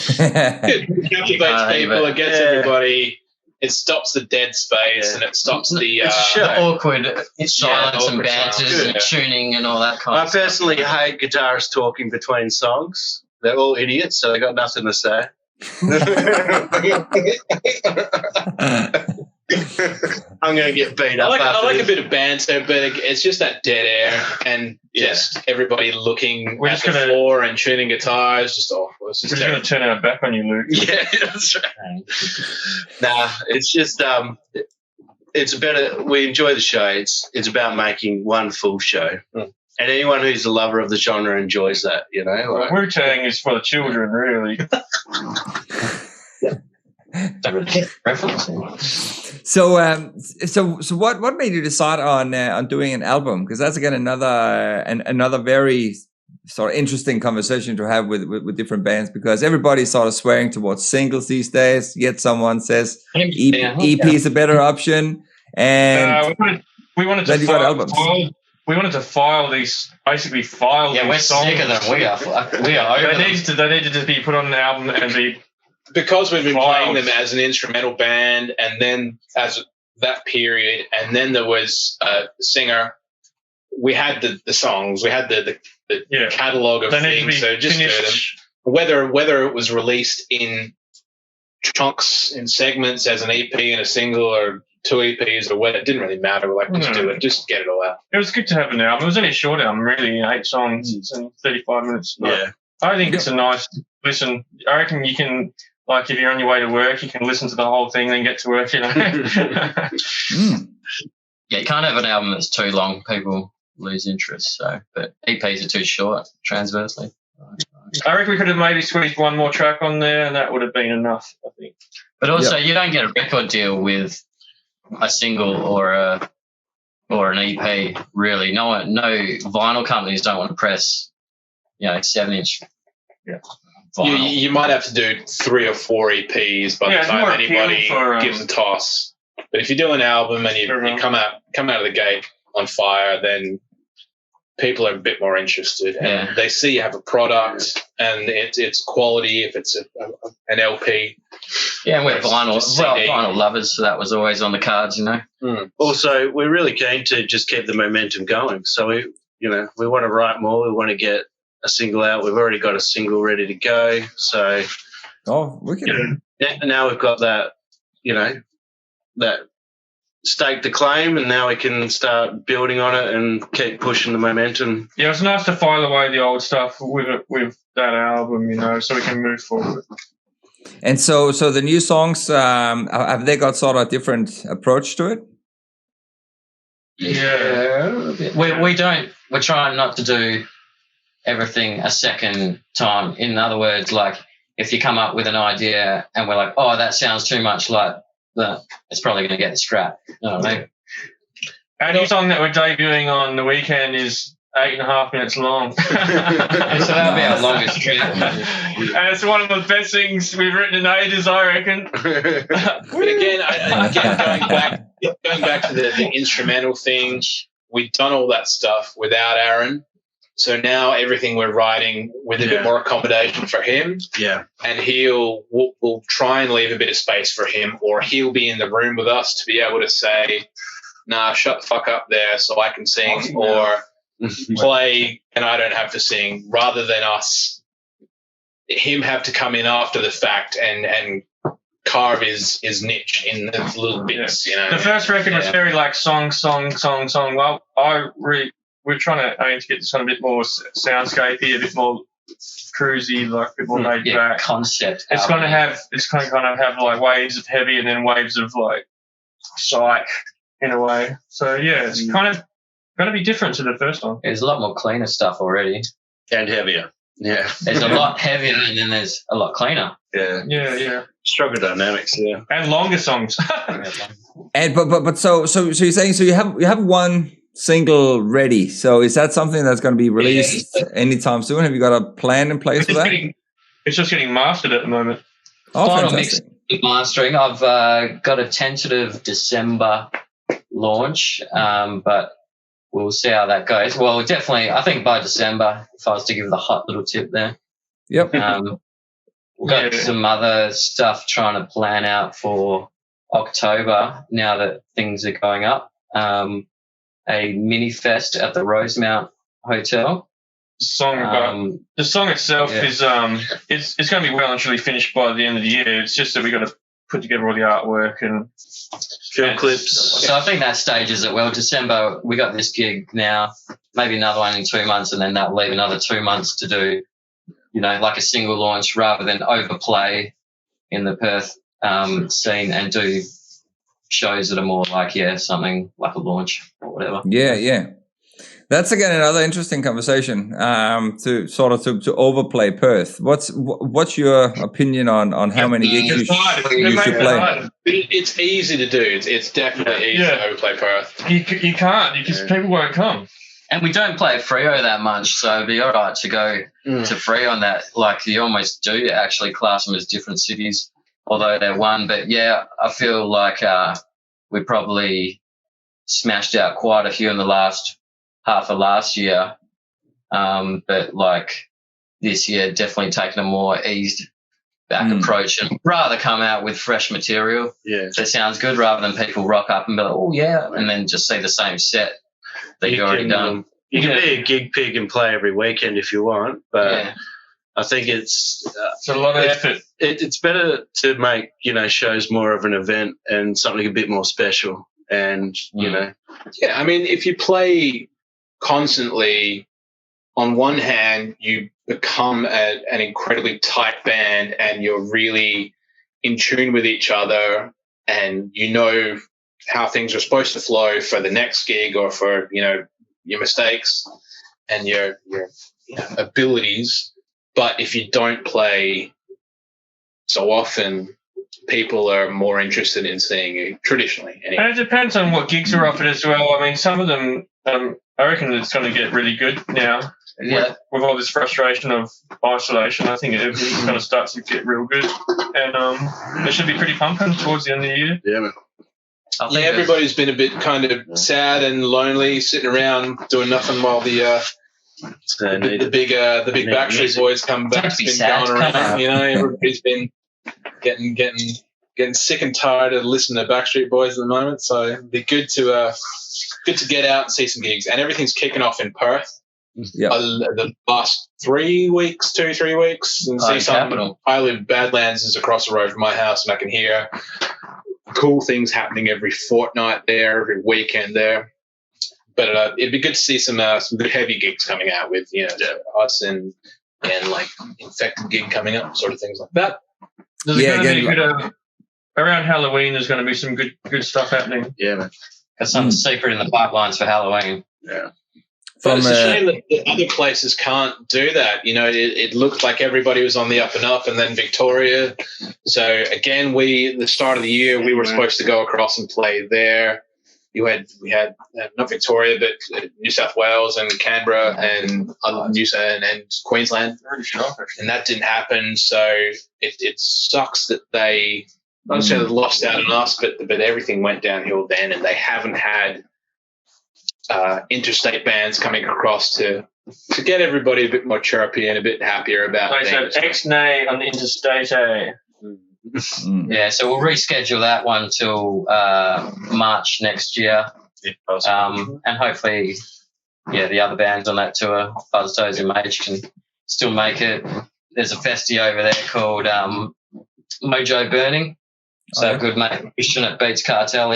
captivates people. It gets everybody. It stops the dead space and it stops the awkward silence and banters and tuning and all that kind of stuff. I personally hate guitarists talking between songs. They're all idiots, so they got nothing to say. I'm going to get beat up. I like a bit of banter, but it's just that dead air and just everybody looking at the floor and tuning guitars. We're just going to turn our back on you, Luke. Yeah, that's right. Nah, it's just it's better. We enjoy the show. It's about making one full show. And anyone who's a lover of the genre enjoys that, you know. Like, Wu-Tang is for the children, really. So what made you decide on doing an album? Because that's again another very sort of interesting conversation to have with different bands, because everybody's sort of swearing towards singles these days. Yet someone says EP is a better option, and we wanted to file albums. We wanted to file these songs. We're sicker than we are. We are. They needed to be put on an album and be. Because we've been playing them as an instrumental band, and then as that period, and then there was a singer. We had the songs, we had the catalog of things. So just whether it was released in chunks, in segments as an EP and a single, or 2 EPs, or what, it didn't really matter. We're like, just do it, just get it all out. It was good to have an album. It was only a short album, really, 8 songs. It's only 35 minutes. Yeah. I think it's a nice listen. I reckon you can, like, if you're on your way to work, you can listen to the whole thing, then get to work, you know. Yeah, you can't have an album that's too long. People lose interest. So, but EPs are too short transversely. I reckon we could have maybe squeezed one more track on there, and that would have been enough, I think. But also, you don't get a record deal with a single or an EP. Really, no vinyl companies don't want to press, 7-inch. Yeah. You might have to do 3 or 4 EPs by the time anybody gives a toss. But if you do an album and you come out of the gate on fire, then people are a bit more interested, and they see you have a product and it's quality. If it's an LP, and we're vinyl lovers, so that was always on the cards, Also, we're really keen to just keep the momentum going. So we want to write more. We want to get a single out. We've already got a single ready to go. So, wicked. Now we've got that, that stake the claim, and now we can start building on it and keep pushing the momentum. Yeah, it's nice to file away the old stuff with that album, so we can move forward. And so the new songs, have they got sort of a different approach to it? Yeah. We're trying not to do everything a second time. In other words, like, if you come up with an idea and we're like, oh, that sounds too much like that, it's probably going to get scrapped. You know what I mean? Our new song that we're debuting on the weekend is 8.5 minutes long. So that'll be our longest track. And it's one of the best things we've written in ages, I reckon. But again, going back to the instrumental thing, we've done all that stuff without Aaron. So now everything we're writing with a bit more accommodation for him. Yeah. And we'll try and leave a bit of space for him, or he'll be in the room with us to be able to say, nah, shut the fuck up there so I can sing, or play and I don't have to sing, rather than him have to come in after the fact and carve his niche in the little bits, The first record was very like song. Well, we're trying to aim to get this on a bit more soundscapey, a bit more cruisy, like a bit more laid back concept. It's going to kind of have like waves of heavy and then waves of like psych in a way. So it's kind of going to be different to the first one. There's a lot more cleaner stuff already, and heavier. Yeah, there's a lot heavier and then there's a lot cleaner. Yeah. Stronger dynamics, and longer songs. And but so you're saying you have one single ready. So is that something that's going to be released anytime soon? Have you got a plan in place for that? It's just getting mastered at the moment. Oh, Final fantastic. mix mastering. I've got a tentative December launch, but we'll see how that goes. Well, definitely, I think by December, if I was to give the hot little tip there. Yep. We've got some other stuff trying to plan out for October now that things are going up. A mini fest at the Rosemount Hotel. The song itself is it's going to be well and truly finished by the end of the year. It's just that we got to put together all the artwork and film clips. So I think that stages it well. December, we got this gig now, maybe another one in 2 months, and then that'll leave another 2 months to do, like a single launch rather than overplay in the Perth scene and do shows that are more like something like a launch or whatever. Yeah. That's again another interesting conversation. To overplay Perth. What's your opinion on how many gigs you should play? It's easy to do. It's definitely easy to overplay Perth. You can't because people won't come. And we don't play Freo that much, so it'd be all right to go to Freo on that. Like, you almost do actually class them as different cities, although they're one. But, I feel like we probably smashed out quite a few in the last half of last year. But, like, this year definitely taking a more eased back approach and rather come out with fresh material that sounds good rather than people rock up and be like, oh, yeah, and then just see the same set that you've already done. You can be a gig pig and play every weekend if you want, but I think it's a lot of effort. It's better to make, shows more of an event and something a bit more special. And, Yeah, I mean, if you play constantly, on one hand, you become an incredibly tight band and you're really in tune with each other and you know how things are supposed to flow for the next gig or for, your mistakes and your abilities. But if you don't play so often, people are more interested in seeing you traditionally. Anyway. And it depends on what gigs are offered as well. I mean, some of them, I reckon it's going to get really good now. Yeah. With all this frustration of isolation, I think everything's going to start to get real good. And it should be pretty pumping towards the end of the year. Yeah, man. Yeah, everybody's been a bit kind of sad and lonely, sitting around doing nothing while the big Backstreet Boys come back. Been going around, everybody's been getting sick and tired of listening to Backstreet Boys at the moment. So it'd be good to get out and see some gigs. And everything's kicking off in Perth. Yeah. The last 3 weeks, 2-3 weeks, and see some. I live Badlands is across the road from my house, and I can hear cool things happening every fortnight there, every weekend there. But it'd be good to see some good heavy gigs coming out with us and like Infected gig coming up, sort of things like that. There's going to be good, around Halloween. There's going to be some good stuff happening. Yeah, man. Got something secret in the pipelines for Halloween. Yeah. But it's a shame that the other places can't do that. It looked like everybody was on the up and up, and then Victoria. So again, the start of the year, we were supposed to go across and play there. We had not Victoria, but New South Wales and Canberra and and Queensland, and that didn't happen. So it sucks that they not necessarily lost out on us, but everything went downhill then, and they haven't had interstate bands coming across to get everybody a bit more chirpy and a bit happier about things. So X-Nay on the interstate. Yeah, so we'll reschedule that one till March next year. And hopefully, the other bands on that tour, Fuzz, and Mage, can still make it. There's a festy over there called Mojo Burning. So good mate Christian at Beats Cartel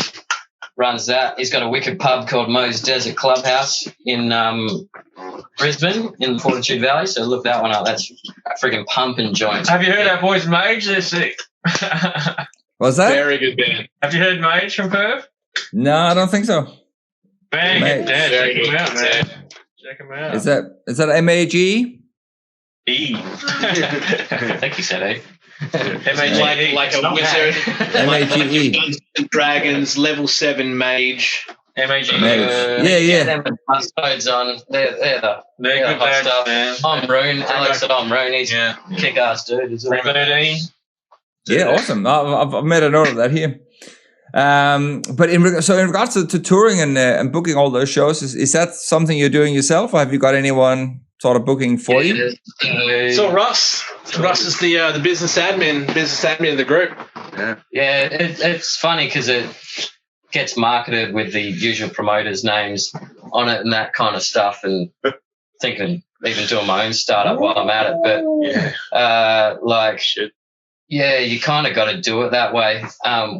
runs that. He's got a wicked pub called Mo's Desert Clubhouse in Brisbane in the Fortitude Valley. So look that one up. That's a freaking pumping joint. Have you heard our boys Mage? They're sick. What's that? Very good band. Have you heard Mage from Perth? No, I don't think so. Bang, Very check good. them out, man. Check them out. Is that M-A-G? E. I think you said M-A-G-E. Like a wizard. M-A-G-E. Dungeons and Dragons, level 7 mage. M-A-G-E. Yeah. Them with custodes on. They're They're the good hot lads, stuff. man. I'm Rune. Alex at I'm Rune. He's kick-ass dude. He's all Rebirthing. Yeah, awesome. I've made a note of that here. But in regards to touring and booking all those shows, is that something you're doing yourself, or have you got anyone sort of booking for you? So Russ is the business admin of the group. Yeah, it's funny because it gets marketed with the usual promoters' names on it and that kind of stuff, and thinking even doing my own startup while I'm at it. But yeah, you kind of got to do it that way.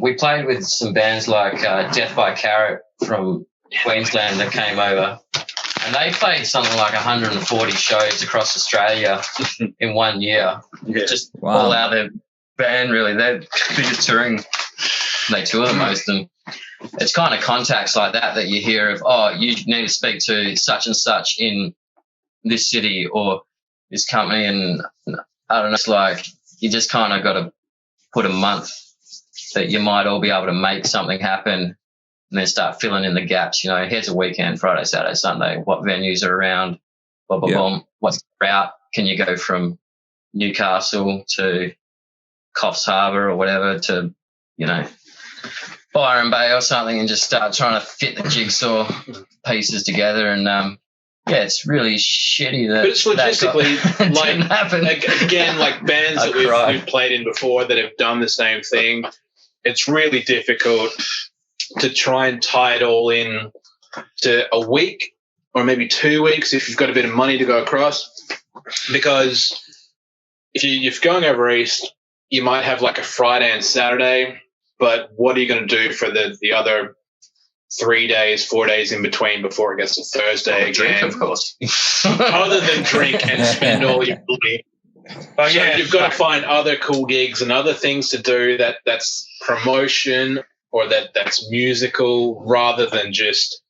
We played with some bands like Death by Carrot from Queensland that came over, and they played something like 140 shows across Australia in 1 year. Just all out their band, really. They're bigger touring. They tour the most, and it's kind of contacts like that you hear of, you need to speak to such and such in this city or this company, and I don't know, it's like you just kind of got to put a month that you might all be able to make something happen and then start filling in the gaps. Here's a weekend, Friday, Saturday, Sunday, what venues are around, blah, blah, blah. What's the route? Can you go from Newcastle to Coffs Harbour or whatever to, Byron Bay or something, and just start trying to fit the jigsaw pieces together. And, it's really shitty that. But it's logistically again, like bands that we've played in before that have done the same thing. It's really difficult to try and tie it all in to a week or maybe 2 weeks if you've got a bit of money to go across. Because if you're going over east, you might have like a Friday and Saturday, but what are you going to do for the other 3 days, 4 days in between before it gets to Thursday again? Drink, of course. Other than drink and spend all your money. Oh, So yeah, you've got to find other cool gigs and other things to do that's promotion or that's musical rather than just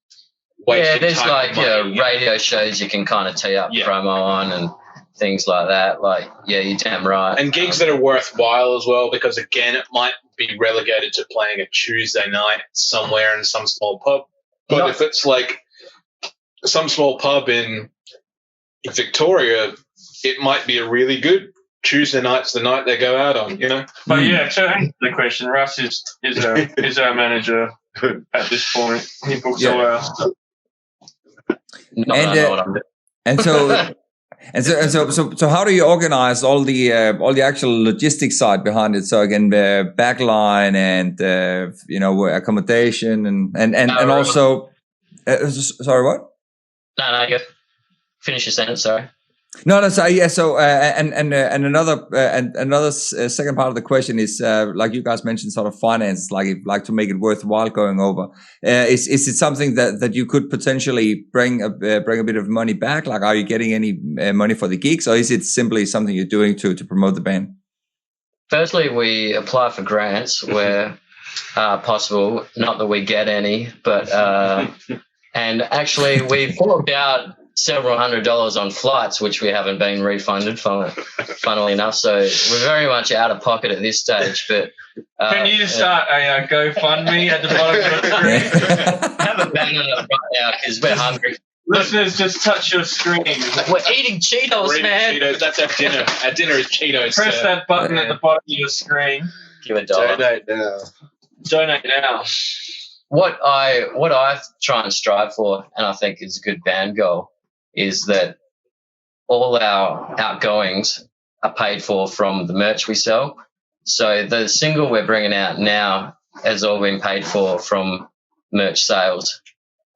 wasting there's time like and money. radio shows you can kind of tee up Yeah. promo on and things like that. Like, yeah, you're damn right. And gigs that are worthwhile as well, because again, it might be relegated to playing a Tuesday night somewhere in some small pub. But Not- if it's like some small pub in Victoria, it might be a really good Tuesday night's the night they go out on, you know? But yeah, to answer the question, Russ is our manager at this point. He books all our stuff. Not And, that I know what I'm doing. So how do you organize all the actual logistics side behind it? So again, the backline and accommodation and also sorry, what? No, go. Finish your sentence, sorry. No. So yeah. So another second part of the question is like you guys mentioned, sort of finance, like to make it worthwhile going over. Is it something that you could potentially bring a bit of money back? Like, are you getting any money for the gigs, or is it simply something you're doing to promote the band? Firstly, we apply for grants where possible. Not that we get any, but and actually we forked out several $100s on flights, which we haven't been refunded for, funnily enough. So we're very much out of pocket at this stage. But Can you start a GoFundMe at the bottom of the screen? have a banner right now because we're hungry. Listeners, just touch your screen. We're eating Cheetos, We're eating man. Cheetos. That's our dinner. Our dinner is Cheetos. Press that button at the bottom of your screen. Give a dollar. Donate now. Donate now. What I try and strive for, and I think is a good band goal, is that all our outgoings are paid for from the merch we sell. So the single we're bringing out now has all been paid for from merch sales,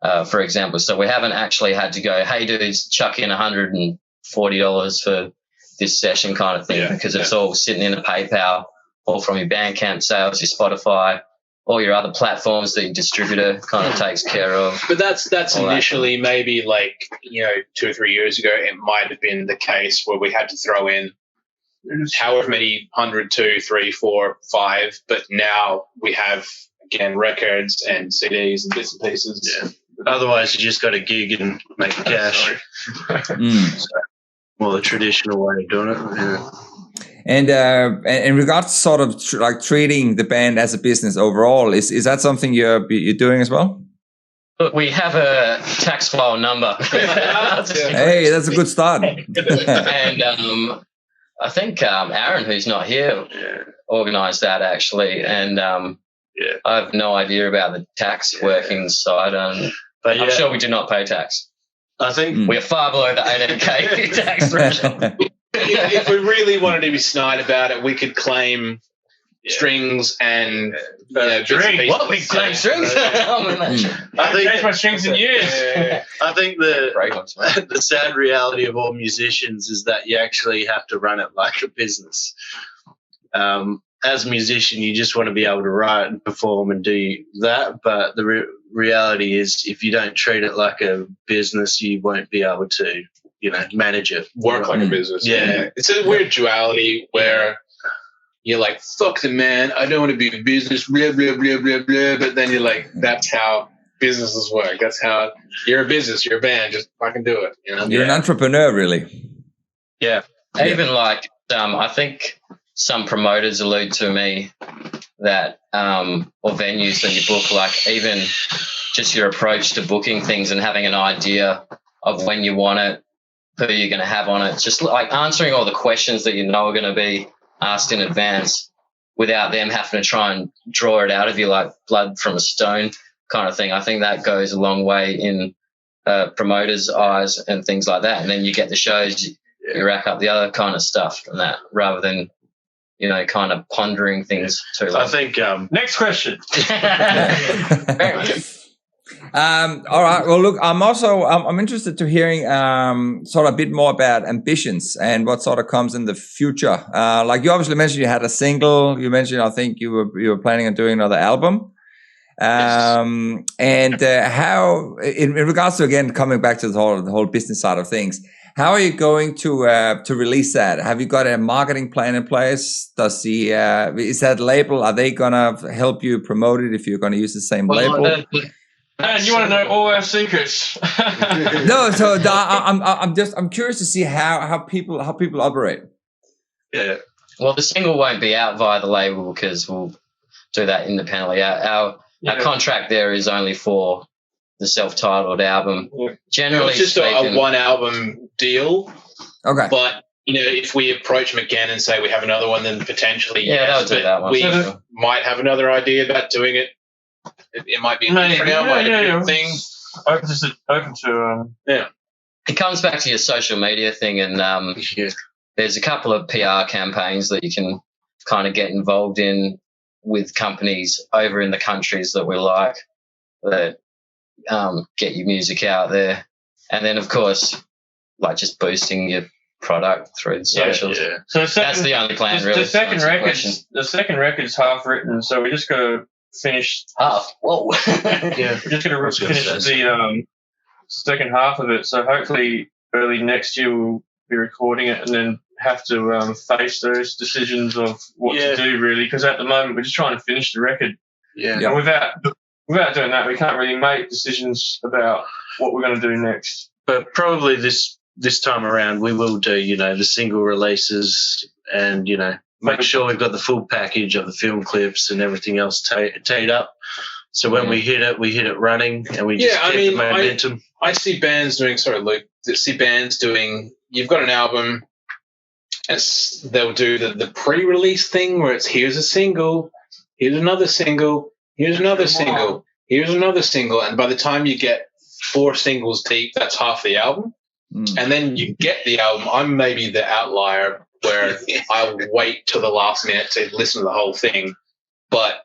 for example. So we haven't actually had to go, hey, dudes, chuck in $140 for this session kind of thing, because it's all sitting in a PayPal or from your Bandcamp sales, your Spotify, all your other platforms that your distributor kind of takes care of. But that's All initially maybe 2 or 3 years ago, it might have been the case where we had to throw in however many 100, 2, 3, 4, 5. But now we have, again, records and CDs and bits and pieces. Yeah. Otherwise, you just got a gig and make cash. More the traditional way of doing it. Yeah. And in regards to sort of treating the band as a business overall, is that something you're doing as well? Look, we have a tax file number. Hey, that's a good start. And I think Aaron, who's not here, organised that actually. And I have no idea about the tax workings side. But I'm sure we do not pay tax. I think we are far below the 18K tax threshold. If we really wanted to be snide about it, we could claim strings and bits and pieces. What? We claim strings? I think changed my strings in years. I think the sad reality of all musicians is that you actually have to run it like a business. As a musician, you just want to be able to write and perform and do that, but the reality is if you don't treat it like a business, you won't be able to manage it. Work like a business. Yeah. It's a weird duality where you're like, fuck the man, I don't want to be in business, blah, blah, blah, blah, blah. But then you're like, that's how businesses work. That's how you're a business, you're a band, just fucking do it. You're an entrepreneur, really. Yeah. Even I think some promoters allude to me that, or venues that you book, like even just your approach to booking things and having an idea of when you want it, who you're going to have on it, just like answering all the questions that are going to be asked in advance without them having to try and draw it out of you like blood from a stone kind of thing. I think that goes a long way in promoters' eyes and things like that. And then you get the shows, you rack up the other kind of stuff from that rather than, kind of pondering things too long. I think next question. All right. Well, look, I'm interested to hearing sort of a bit more about ambitions and what sort of comes in the future. Like you obviously mentioned, you had a single. You mentioned, I think you were planning on doing another album. And how, in regards to again coming back to the whole business side of things, how are you going to release that? Have you got a marketing plan in place? Is that label? Are they gonna help you promote it if you're going to use the same label? And you want to know all our secrets? No, so I'm curious to see how people operate. Yeah. Well, the single won't be out via the label because we'll do that independently. Our contract there is only for the self-titled album. Yeah. Generally, it's just a one album deal. Okay. But if we approach them again and say we have another one, then potentially they'll do that one. We might have another idea about doing it. It might be a different album, might be a different thing. Open to It comes back to your social media thing, and there's a couple of PR campaigns that you can kind of get involved in with companies over in the countries that we like that get your music out there. And then, of course, like just boosting your product through the socials. Yeah. So that's the only plan, really. The second record's half written, so we just got to finish half. Whoa. Yeah, we're just going to finish the second half of it. So hopefully early next year we'll be recording it and then have to face those decisions of what to do, really, because at the moment we're just trying to finish the record. Yeah. And without doing that, we can't really make decisions about what we're going to do next. But probably this time around we will do, the single releases and, make sure we've got the full package of the film clips and everything else teed up. So when we hit it running and we just get the momentum. I see bands doing, you've got an album, and they'll do the pre-release thing where it's here's a single, here's another single, here's another single, here's another single. And by the time you get 4 singles deep, that's half the album. And then you get the album. I'm maybe the outlier where I wait till the last minute to listen to the whole thing. But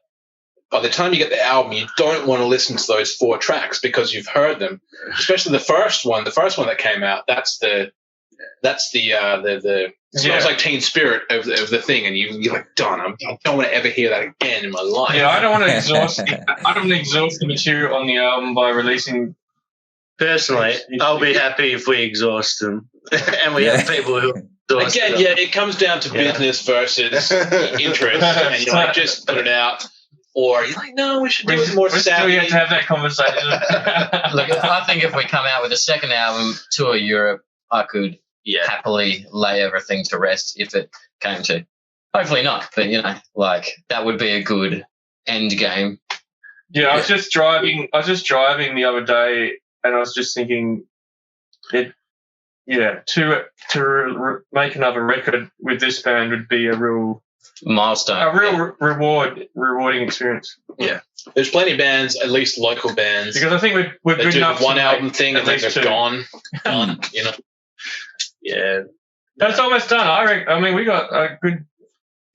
by the time you get the album, you don't want to listen to those 4 tracks because you've heard them. Especially the first one that came out. That's the smells like Teen Spirit of the thing, and you're like, done. I don't want to ever hear that again in my life. Yeah, I don't want to exhaust. I don't want to exhaust the material on the album by releasing. Personally, I'll be happy if we exhaust them, and we have people who. Again, it comes down to business versus interest, and you're like, just put it out. Or you're like, no, we should do it more savvy. We have to have that conversation. Look, I think if we come out with a second album, tour Europe, I could happily lay everything to rest if it came to. Hopefully not, but that would be a good end game. Yeah, I was just driving the other day, and I was just thinking, to make another record with this band would be a real milestone, a real rewarding experience. Yeah, there's plenty of bands, at least local bands, because I think we're good enough one album thing and then they're gone. Yeah, that's almost done. I mean, we got a good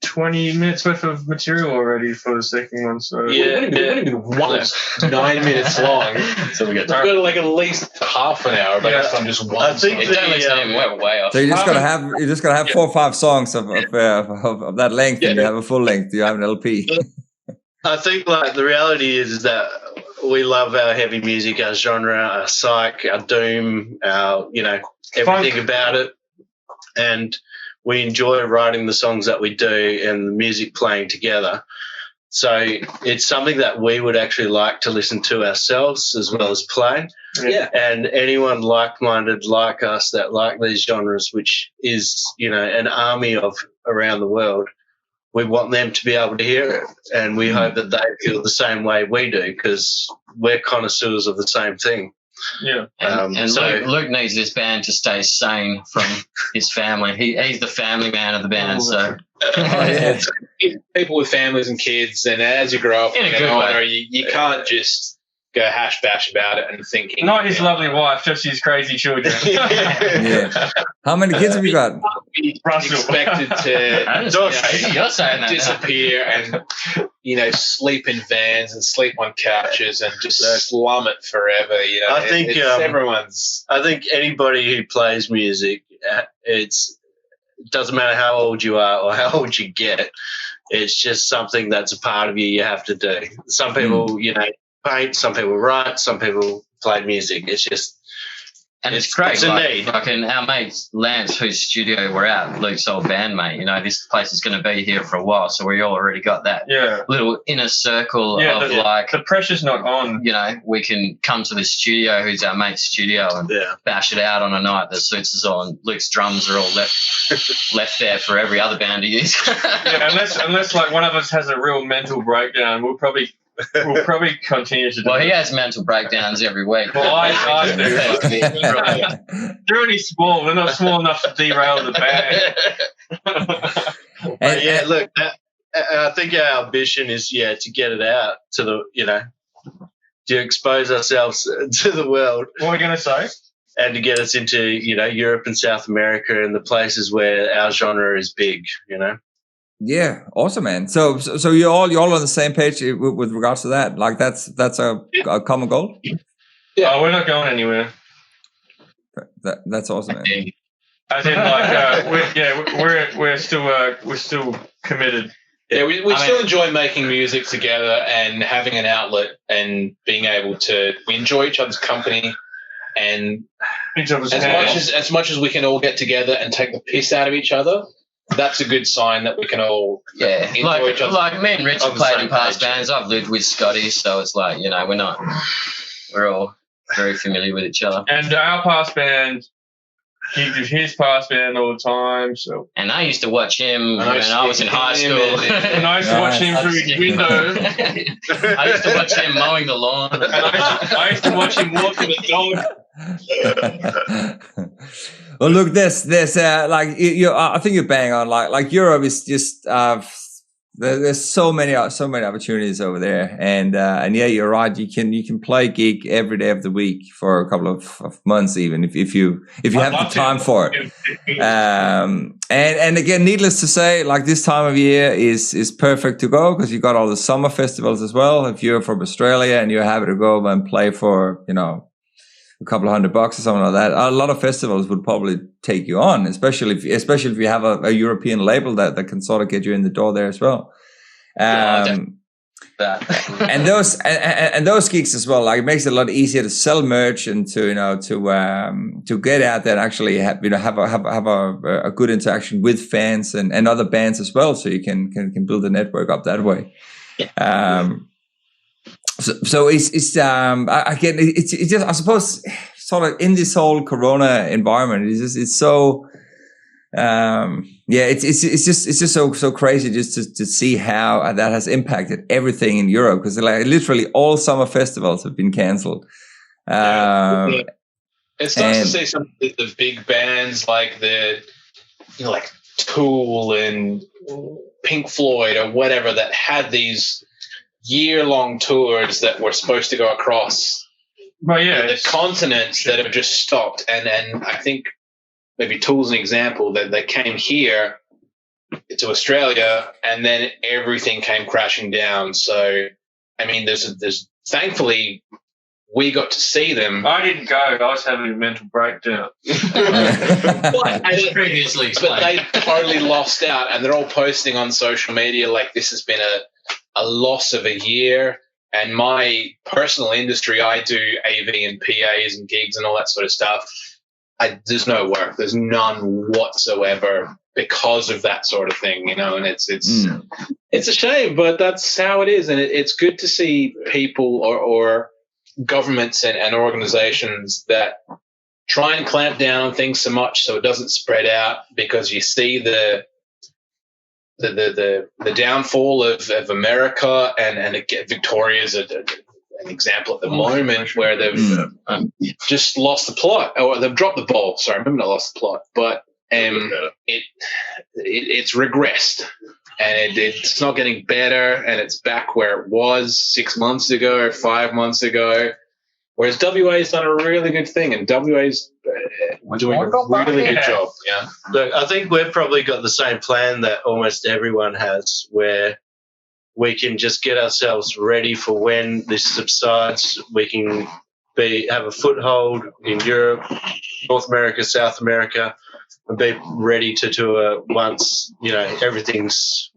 20 minutes worth of material already for the second one. So it wouldn't even one 9 minutes long. So we got like at least half an hour. But I'm just one. I think we're way off. So you just gotta have 4 or 5 songs of that length, and you have a full length. You have an LP. I think the reality is that we love our heavy music, our genre, our psych, our doom, our everything about it, and we enjoy writing the songs that we do and the music playing together. So it's something that we would actually like to listen to ourselves as well as play. Yeah. And anyone like-minded like us that like these genres, which is, an army of around the world, we want them to be able to hear it. And we hope that they feel the same way we do because we're connoisseurs of the same thing. Yeah, and Luke needs this band to stay sane from his family. He's the family man of the band. People with families and kids, and as you grow up and get older, you can't just go hash bash about it and thinking. Not his lovely wife, just his crazy children. How many kids have you got? Expected to you're saying that disappear and sleep in vans and sleep on couches and just slum it forever. I think everyone's. I think anybody who plays music, it doesn't matter how old you are or how old you get. It's just something that's a part of you. You have to do. Some people, paint. Some people write. Some people play music. It's just. And it's great. It's a need. Like in our mate Lance, whose studio we're at, Luke's old bandmate, this place is going to be here for a while, so we already got that little inner circle of the pressure's not on. We can come to the studio, who's our mate's studio, and bash it out on a night that suits us all. And Luke's drums are all left there for every other band to use. unless like one of us has a real mental breakdown, we'll probably continue to do Well, he has mental breakdowns every week. Well, I do. They're only small. They're not small enough to derail the band. Look, I think our ambition is, to get it out to the, to expose ourselves to the world. What are we going to say? And to get us into, Europe and South America and the places where our genre is big, Yeah, awesome, man. So you're all on the same page with regards to that. Like that's a common goal. Yeah, we're not going anywhere. That's awesome, man. I think we're still committed. Yeah, we still enjoy making music together and having an outlet and being able to. We enjoy each other's company, and as much as we can all get together and take the piss out of each other. That's a good sign that we can all enjoy each other. Like me and Rich have played in past bands. I've lived with Scotty, so it's like, we're all very familiar with each other. And our past band, he did his past band all the time. So. And I used to watch him when I was in high school. And I used to watch him through his window. I used to watch him mowing the lawn. And I used to watch him walking the dog. Well, look, this like I think you're bang on. Like Europe is just there's so many opportunities over there, and yeah, you're right. You can play gig every day of the week for a couple of months, even if you have the time for it. And again, needless to say, like this time of year is perfect to go because you got all the summer festivals as well. If you're from Australia and you're happy to go and play for a couple of $100 or something like that, a lot of festivals would probably take you on, especially if you have a European label that can sort of get you in the door there as well. And those gigs as well, like it makes it a lot easier to sell merch and to get out there and actually have a good interaction with fans and other bands as well, so you can build a network up that way. So it's just I suppose sort of in this whole Corona environment, it's so it's just so crazy just to see how that has impacted everything in Europe, because like literally all summer festivals have been cancelled. It's nice to see some of the big bands like like Tool and Pink Floyd or whatever that had these year-long tours that were supposed to go across the continents that have just stopped. And I think maybe Tool's an example that they came here to Australia and then everything came crashing down. So, I mean, there's thankfully we got to see them. I didn't go. I was having a mental breakdown. As previously explained. But they totally lost out, and they're all posting on social media like this has been a loss of a year. And my personal industry, I do AV and PAs and gigs and all that sort of stuff. There's no work. There's none whatsoever because of that sort of thing, and it's a shame, but that's how it is. And it's good to see people or governments and organizations that try and clamp down on things so much so it doesn't spread out, because you see the downfall of America, and again, Victoria's an example at the moment where they've just lost the plot, or they've dropped the ball. Sorry, maybe not lost the plot, but it's regressed, and it's not getting better, and it's back where it was 6 months ago or 5 months ago. Whereas WA's done a really good thing, and WA's doing a really good job. Yeah. Look, I think we've probably got the same plan that almost everyone has, where we can just get ourselves ready for when this subsides. We can have a foothold in Europe, North America, South America, and be ready to tour once, everything's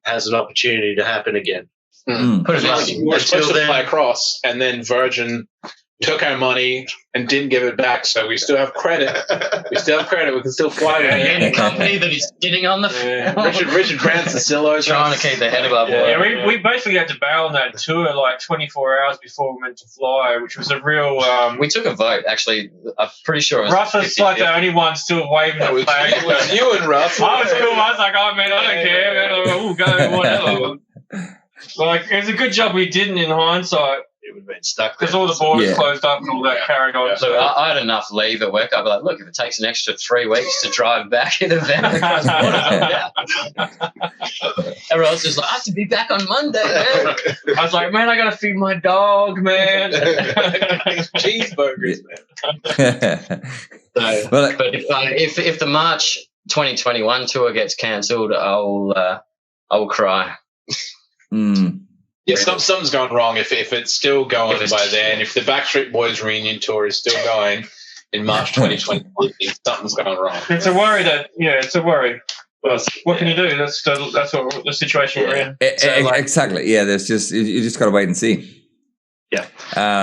has an opportunity to happen again. Put it like, We're supposed to play across, and then Virgin took our money and didn't give it back, so we still have credit. We can still fly with any company that is sitting on the Richard Branson still owes trying to keep their head above water. Yeah, we basically had to bail on that tour like 24 hours before we meant to fly, which was a real... we took a vote, actually. I'm pretty sure it was... Russ was like the only one still waving the flag. It was you and Russ. I was cool. I was like, oh, man, I don't care. Man. We'll go, whatever. Like, it was a good job we didn't in hindsight. It would have been stuck because all the borders closed up and all that carried on. So I had enough leave at work. I'd be like, look, if it takes an extra 3 weeks to drive back in a van across the border, everyone else is like, I have to be back on Monday, man. I was like, man, I got to feed my dog, man. Cheeseburgers, man. But if the March 2021 tour gets cancelled, I will cry. Yeah, something's gone wrong if it's still going by then. If the Backstreet Boys reunion tour is still going in March 2021, something's gone wrong. It's a worry it's a worry. But what can you do? That's what the situation we're in. Exactly. Yeah, there's you just got to wait and see. Yeah.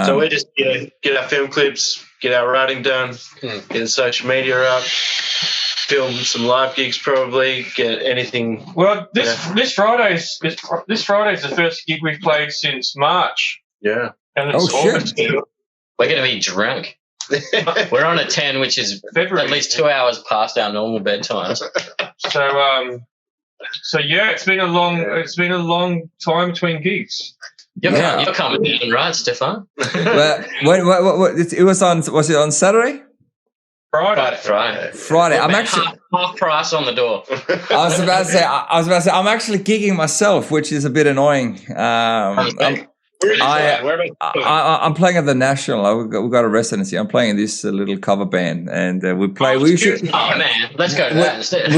So we just get our film clips, get our writing done, get the social media up. Film some live gigs, probably get anything. Well, this Friday's the first gig we've played since March. Yeah, and it's August. We're going to be drunk. We're on a 10, which is February. At least 2 hours past our normal bedtimes. So yeah, it's been a long time between gigs. You're coming in, right, Stefan? Well, it was on Saturday? Friday. I'm actually half price on the door. I was about to say I'm actually gigging myself, which is a bit annoying. I'm playing at the National. We've got a residency. I'm playing in this little cover band, and we play. Man, let's go to that instead.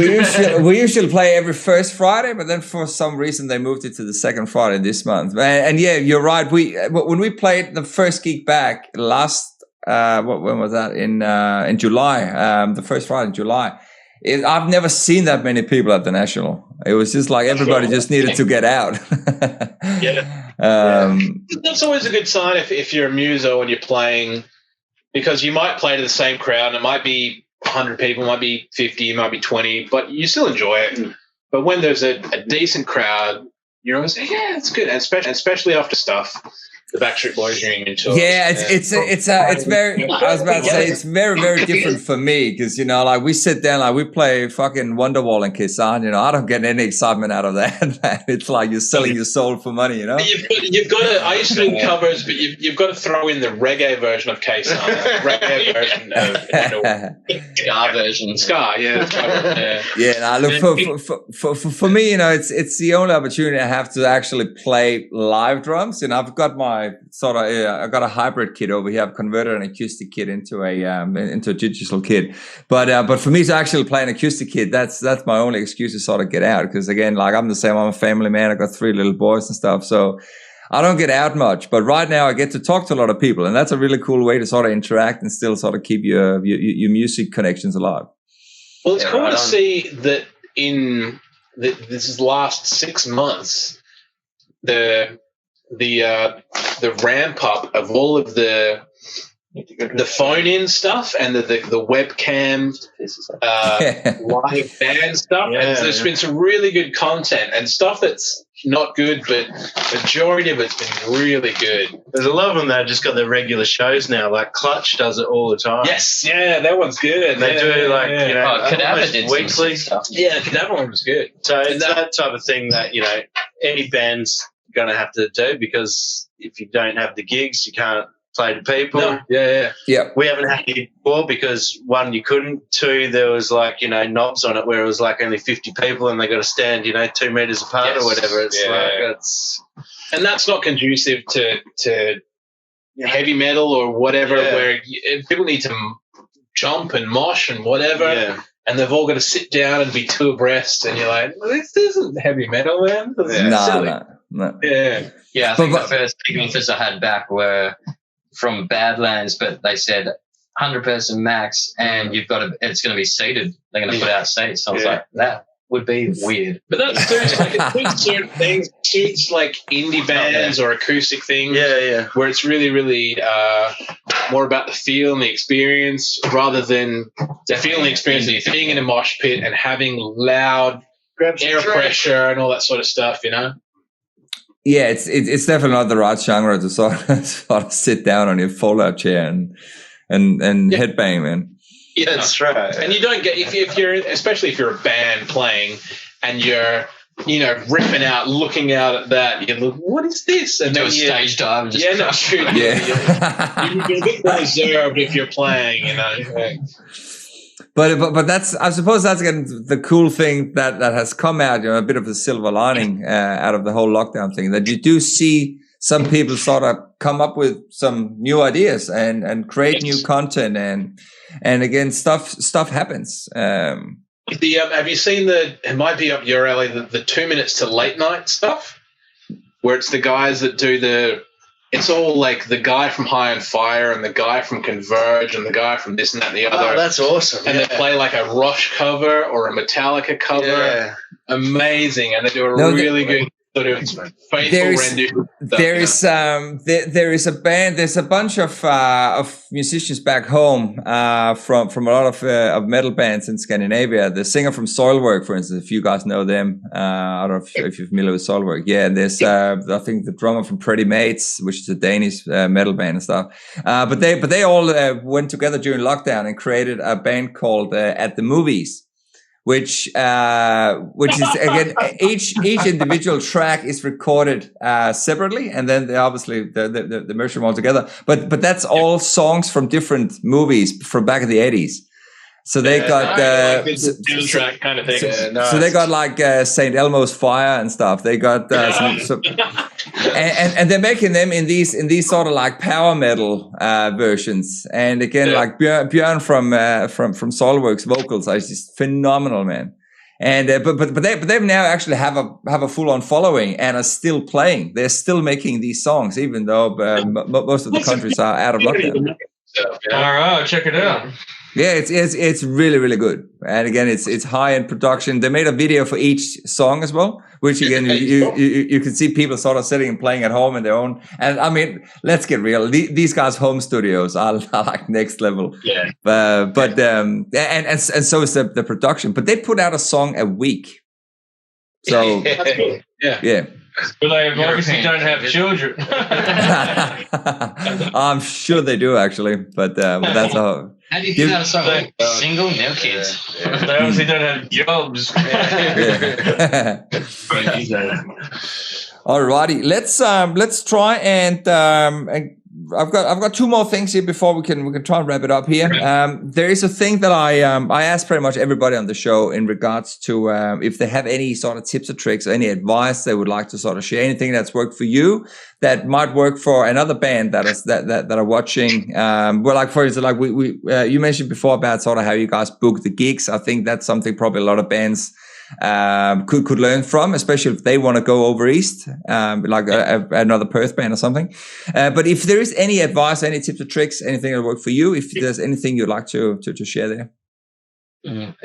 we usually play every first Friday, but then for some reason they moved it to the second Friday this month. And yeah, you're right. When we played the first gig back last. When was that? In July, the first Friday in July. I've never seen that many people at the National. It was just like everybody just needed to get out. That's always a good sign if you're a muso and you're playing, because you might play to the same crowd and it might be 100 people, it might be 50, it might be 20, but you still enjoy it. But when there's a decent crowd, you're always like, yeah, it's good, and especially after stuff. The Backstreet Boys reunion tour. Yeah, it's very. I was about to say it's very, very different for me because like we sit down, like we play fucking Wonderwall and Kiss On. I don't get any excitement out of that. It's like you're selling your soul for money. You've got to. I used to do covers, but you've got to throw in the reggae version of Kiss On, reggae version of ska version, ska. Yeah. Yeah. Look for me, it's the only opportunity I have to actually play live drums. I've got my I got a hybrid kit over here. I've converted an acoustic kit into a digital kit, but for me to actually play an acoustic kit, that's my only excuse to sort of get out. Because again, like I'm the same. I'm a family man. I got 3 little boys and stuff, so I don't get out much. But right now, I get to talk to a lot of people, and that's a really cool way to sort of interact and still sort of keep your music connections alive. Well, it's cool to see that in this last 6 months, the ramp up of all of the phone in stuff and the webcam live band stuff. Yeah, and there's been some really good content and stuff that's not good, but majority of it's been really good. There's a lot of them that have just got their regular shows now. Like Clutch does it all the time. Yes, yeah, that one's good. They do Cadaver did weekly stuff. Yeah, Cadaver one was good. So it's that type of thing that any band's going to have to do, because if you don't have the gigs, you can't play to people. No. Yeah. We haven't had it before because 1, you couldn't. 2, there was knobs on it where it was like only 50 people and they got to stand 2 meters apart or whatever. It's and that's not conducive to heavy metal or whatever, where people need to jump and mosh and whatever. and they've all got to sit down and be two abreast, and you're like, well, this isn't heavy metal, man. This is silly. No. Yeah, I think the first big offers I had back were from Badlands, but they said 100-person max, and it's going to be seated. They're going to put out seats. So I was like, that would be weird. But that suits certain things. It suits like indie bands or acoustic things. Yeah. Where it's really, really more about the feel and the experience rather than the feel and the experience of being in a mosh pit and having loud air pressure and all that sort of stuff, you know? Yeah, it's definitely not the right genre to sort of sit down on your fold-out chair and headbang, man. Yeah, that's right. And you don't get if you're, especially if you're a band playing and you're, you know, ripping out, looking out at that, you look, what is this? And do a stage dive and just crush it. You're a bit more reserved if you're playing, you know. But that's, I suppose that's again the cool thing that has come out, you know, a bit of a silver lining out of the whole lockdown thing, that you do see some people sort of come up with some new ideas and create new content and again stuff happens. Have you seen it might be up your alley, the 2 minutes to late night stuff, where it's the guys that do it's all like the guy from High on Fire and the guy from Converge and the guy from this and that and the other. Oh, that's awesome. And they play like a Rush cover or a Metallica cover. Yeah. Amazing. And they do a really good sort of faithful rendition. There is a band. There's a bunch of musicians back home from a lot of metal bands in Scandinavia. The singer from Soilwork, for instance, if you guys know them, I don't know if you're familiar with Soilwork. Yeah, and there's I think the drummer from Pretty Mates, which is a Danish metal band and stuff. But they all went together during lockdown and created a band called At the Movies. Which is again each individual track is recorded separately, and then they obviously the merge them all together. But that's all songs from different movies from back in the 80s. So they got track kind of thing. So they got like St. Elmo's Fire and stuff. They got and they're making them in these sort of like power metal versions. And again, like Björn from Soilworks vocals are just phenomenal, man. And but they've now actually have a full on following and are still playing. They're still making these songs, even though most of the countries are out of lockdown. All right, check it out. Yeah, it's really, really good. And again, it's high end production. They made a video for each song as well, which again, you can see people sort of sitting and playing at home in their own. And I mean, let's get real. These guys' home studios are like next level. Yeah. And so is the production. But they put out a song a week. So that's cool. Yeah. But they obviously don't have children. I'm sure they do actually, but that's all. How do you think that's so single, no kids? They obviously don't have jobs. Alrighty, let's try and I've got two more things here before we can try and wrap it up here. There is a thing that I asked pretty much everybody on the show in regards to if they have any sort of tips or tricks or any advice they would like to sort of share, anything that's worked for you that might work for another band that are watching. Well, like for instance, like we you mentioned before about sort of how you guys book the gigs. I think that's something probably a lot of bands could learn from, especially if they want to go over east, like another Perth band or something. But if there is any advice, any tips or tricks, anything that worked for you, if there's anything you'd like to share there.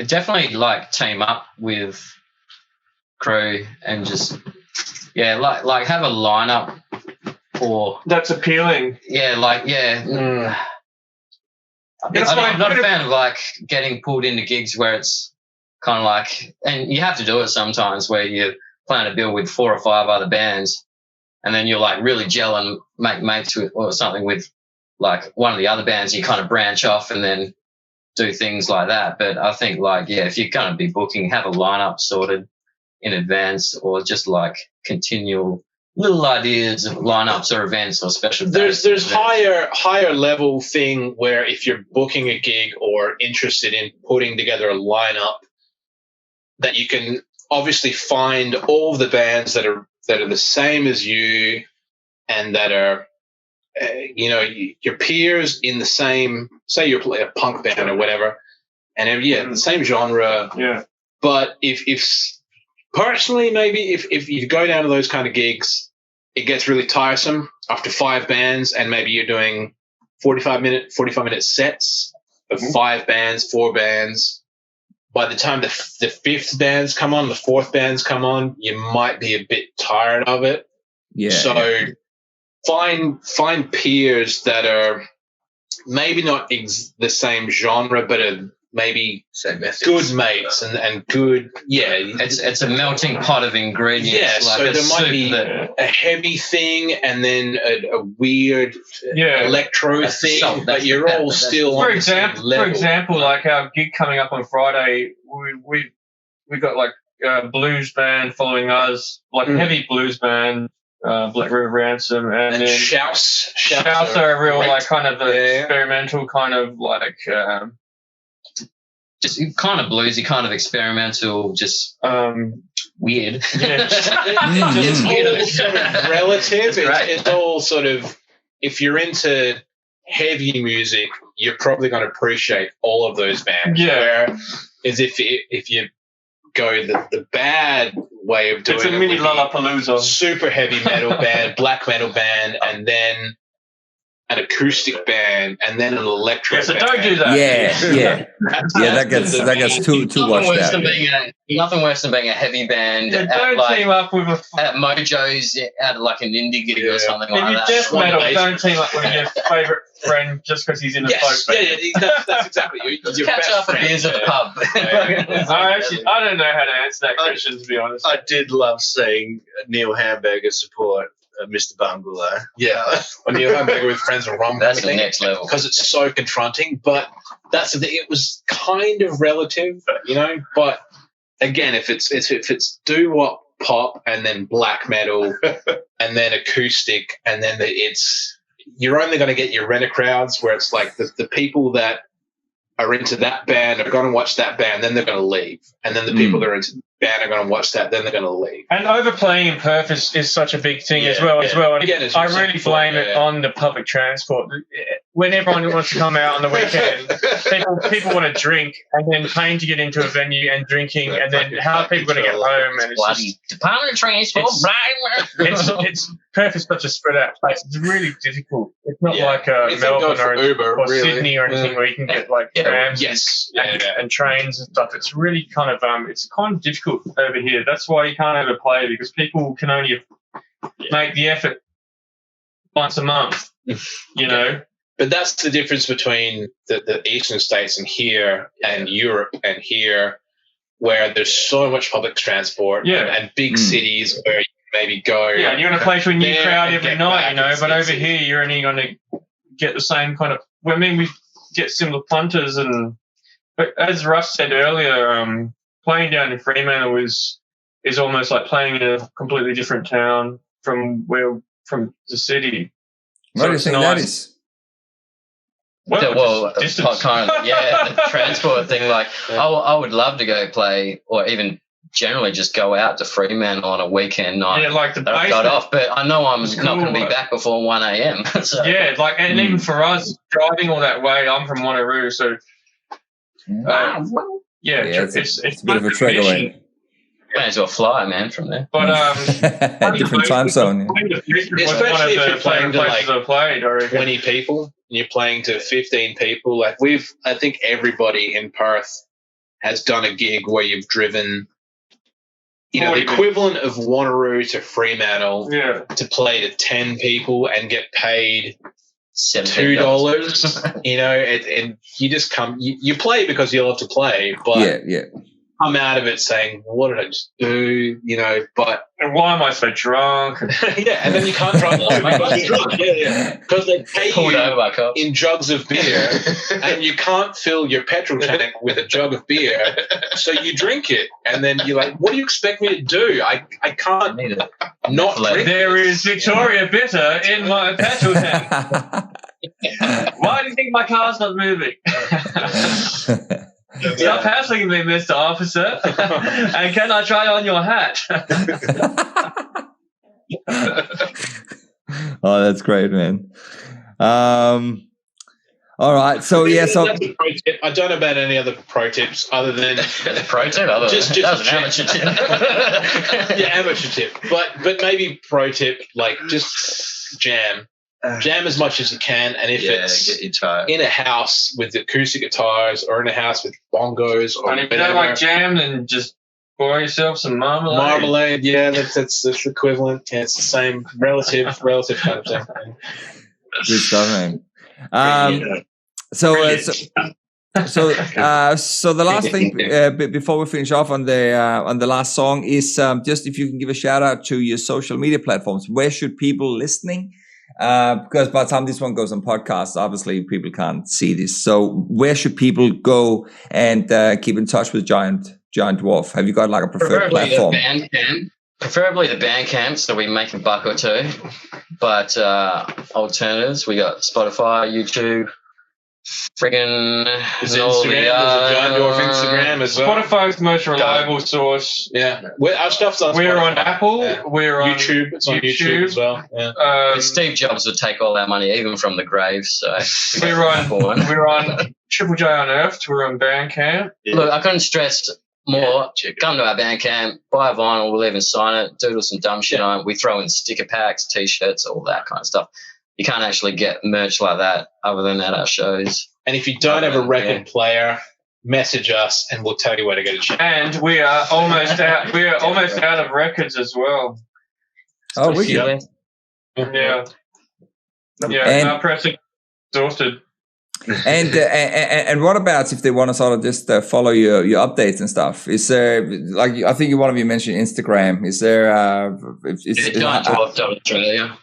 Definitely like team up with crew and just like have a lineup or that's appealing. I'm not a fan of like getting pulled into gigs where it's kind of like, and you have to do it sometimes, where you plan a bill with 4 or 5 other bands, and then you're like really gel and make mates with or something with like one of the other bands. You kind of branch off and then do things like that. But I think like if you're going to be booking, have a lineup sorted in advance, or just like continual little ideas of lineups or events or special. There's higher level thing where if you're booking a gig or interested in putting together a lineup, that you can obviously find all of the bands that are the same as you and that are, your peers in the same, say you're a punk band or whatever, and the same genre. Yeah. But if personally, maybe if you go down to those kind of gigs, it gets really tiresome after 5 bands, and maybe you're doing 45-minute sets of 5 bands, 4 bands. By the time the 5th bands come on, the 4th bands come on, you might be a bit tired of it. Yeah. So find peers that are maybe not the same genre, but are maybe good mates and good. Yeah, It's a melting pot of ingredients. yeah. like So a there might soup be that- a heavy thing and then a weird electro That's the thing, salt, but that's the you're pepper, all that's the- still For on the same example, level. like our gig coming up on Friday, we got like a blues band following us, like a heavy blues band, Black River Ransom, and then Shouts are a real great. like kind of Yeah. experimental kind of like just kind of bluesy, kind of experimental, just weird. yeah. It's all sort of relative. Right. It's all sort of, if you're into heavy music, you're probably going to appreciate all of those bands. Yeah. Whereas if you go the bad way of doing It's a it, mini would be Lollapalooza. super heavy metal band, black metal band, and then an acoustic band, and then an electro Yeah, so band. don't do that. Yeah. That gets too Nothing washed worse out. than nothing worse than being a heavy band Yeah, at, don't like, team up with a. at Mojo's at like an indie gig Yeah. or something If like you're that. death One metal, base. don't team up with your favourite friend just because he's in a Yes, folk band. that's exactly your Catch best up for friend. beers at the pub. I don't know how to answer that question, to be honest. I did love seeing Neil Hamburger support Mr. Bungalow. Yeah, when you're hamburger with friends are wrong. That's the next level. because it's so confronting. But that's the thing. It was kind of relative, But again, if it's doo-wop pop and then black metal and then acoustic and then you're only going to get your renter crowds where it's like the people that are into that band are going to watch that band, then they're going to leave, and then the people that are into the band are going to watch that, then they're going to leave. And overplaying in Perth is such a big thing as well. And Again, as I you said really before, blame it on the public transport. When everyone wants to come out on the weekend, people want to drink, and then paying to get into a venue and drinking, and then how are people going to get home? And it's Bloody Department of Transport. it's Perth is such a spread out place. It's really difficult. It's not like If they go Melbourne for Uber, or really. Sydney or anything where you can get like trams and trains and stuff. It's really kind of difficult over here. That's why you can't ever play, because people can only make the effort once a month. But that's the difference between the eastern states and here, and Europe and here, where there's so much public transport and big cities where you can maybe go. Yeah, and you're going to play to a new there crowd and every get night, back. but over here you're only going to get the same kind of. Well, I mean, we get similar punters, but as Russ said earlier, playing down in Fremantle is almost like playing in a completely different town from the city. What do you think that is? Well, distance. kind of, the transport thing. Like, I would love to go play, or even generally just go out to Fremantle on a weekend night. Yeah, like the that I've got off, but I know I'm not going to be back before 1 a.m. So. Yeah, and even for us, driving all that way, I'm from Wanneroo, so it's a bit of a trek away. May as well fly, man, from there. But different time zone. Especially if you're playing to like I played, 20 people, and you're playing to 15 people. Like I think everybody in Perth has done a gig where you've driven, the equivalent of Wanneroo to Fremantle to play to 10 people and get paid $2. And you just come, you play because you love to play, but come out of it saying, what did I just do? And why am I so drunk? And then you can't drive because they pay you in jugs of beer, and you can't fill your petrol tank with a jug of beer, so you drink it, and then you're like, what do you expect me to do? I can't not drink. There is Victoria Bitter in my petrol tank. Why do you think my car's not moving? Stop hassling me, Mr. Officer. And can I try on your hat? Oh, that's great, man. All right. So yeah. So That's a pro tip. I don't know about any other pro tips other than The pro tip, other Just that was an check. amateur tip. yeah, amateur tip. But maybe pro tip, like just jam as much as you can, and if it's get your toe. in a house with acoustic guitars or in a house with bongos or And if you don't like jam, then just pour yourself some marmalade. marmalade, yeah, that's equivalent. Yeah, it's the same relative kind of thing. good stuff, man. So the last thing before we finish off on the last song is just if you can give a shout out to your social media platforms. Where should people listening? Because by the time this one goes on podcast, obviously people can't see this. So where should people go and keep in touch with Giant Dwarf? Have you got like a preferred platform? Preferably the Bandcamp, so we make a buck or two. But alternatives, we got Spotify, YouTube, friggin' There's Instagram, there's a Giant Dwarf Instagram as well. Spotify's the most reliable source. Yeah, our stuff's on We're Spotify. on Apple. Yeah. We're on YouTube. It's on YouTube as well. Yeah. Steve Jobs would take all our money, even from the grave. So We're on Triple J Unearthed. We're on Bandcamp. Look, I couldn't stress more. Come to our Bandcamp, buy a vinyl, we'll even sign it, doodle some dumb shit on it. We throw in sticker packs, T-shirts, all that kind of stuff. You can't actually get merch like that other than at our shows. And if you don't have a record player, message us and we'll tell you where to get a check. And we are almost out. We are almost out of records as well. Oh, we can. Yeah. And- our pressing exhausted. And what about if they want to sort of just follow your updates and stuff? Is there, like, I think one of you mentioned Instagram. Is there Australia.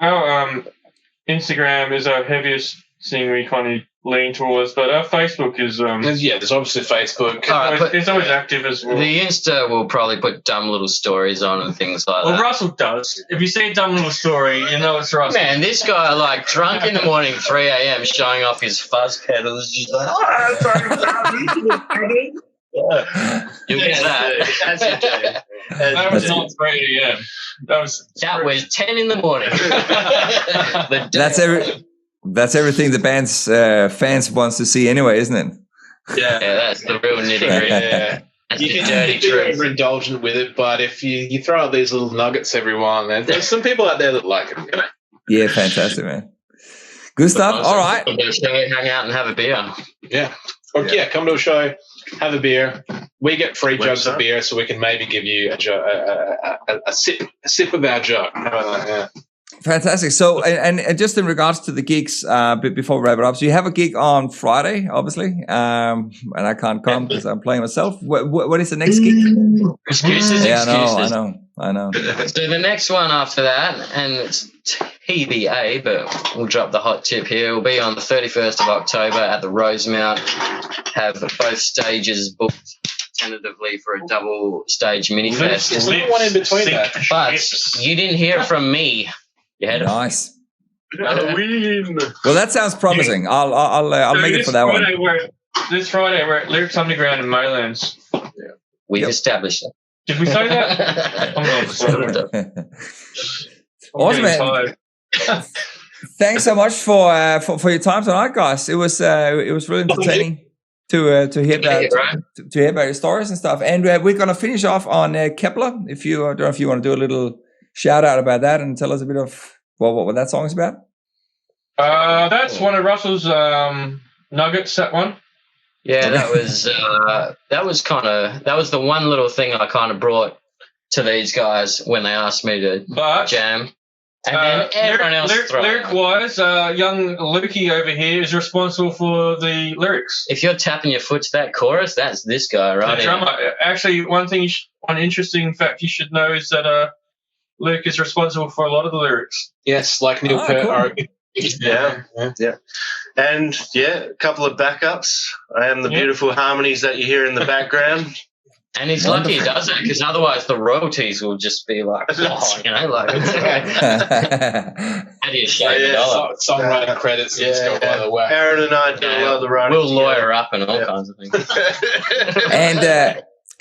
Our Instagram is our heaviest thing we kind of lean towards, but our Facebook is There's obviously Facebook. it's always active as well. The Insta will probably put dumb little stories on and things like that. Russell does. If you see a dumb little story, you know it's Russell. Man, this guy, like, drunk in the morning, 3 a.m., showing off his fuzz pedals. Just like, you'll get that. That's your day. That was not 3 a.m. That was 10 in the morning. That's everything the band's fans wants to see anyway, isn't it? Yeah, that's the real nitty-gritty. Yeah. That's You the can dirty be truth. overindulgent with it, but if you throw out these little nuggets every while and then, there's some people out there that like it. Yeah, fantastic, man. Good stuff. All right. Hang out and have a beer. Yeah. Or come to a show, have a beer. We get free jugs of beer, so we can maybe give you a sip of our jug. How about that? Yeah. Fantastic. So, and just in regards to the gigs, before we wrap it up, so you have a gig on Friday, obviously, and I can't come because I'm playing myself. What is the next gig? Excuses. Yeah, I know. So the next one after that, and it's TBA, but we'll drop the hot tip here. We'll be on the 31st of October at the Rosemount. Have both stages booked tentatively for a double stage mini fest. There's not one in between that. But you didn't hear from me. You had Nice. Halloween. Well, that sounds promising. I'll make it for that one. This Friday, we're at Lyrics Underground in Maylands. We've established it. Did we say that? I'm not sorry. Awesome, man. Thanks so much for your time tonight, guys. It was really entertaining to hear about your stories and stuff. And we're gonna finish off on Kepler. If you don't know if you want to do a little shout out about that and tell us a bit of what that song is about. That's one of Russell's nuggets. That one. Yeah, that was the one little thing I kind of brought to these guys when they asked me to jam. And then everyone else lyric-wise, young Lukey over here is responsible for the lyrics. If you're tapping your foot to that chorus, that's this guy right the drummer. Actually, one interesting fact you should know is that Luke is responsible for a lot of the lyrics. Yes, like Neil Peart. Cool. Yeah. And a couple of backups. I am the beautiful harmonies that you hear in the background. And he's lucky he does it, because otherwise the royalties will just be like, how do you shave it off? Songwriting credits go by the way. Aaron and I do a lot of the writing. We'll lawyer up and all kinds of things.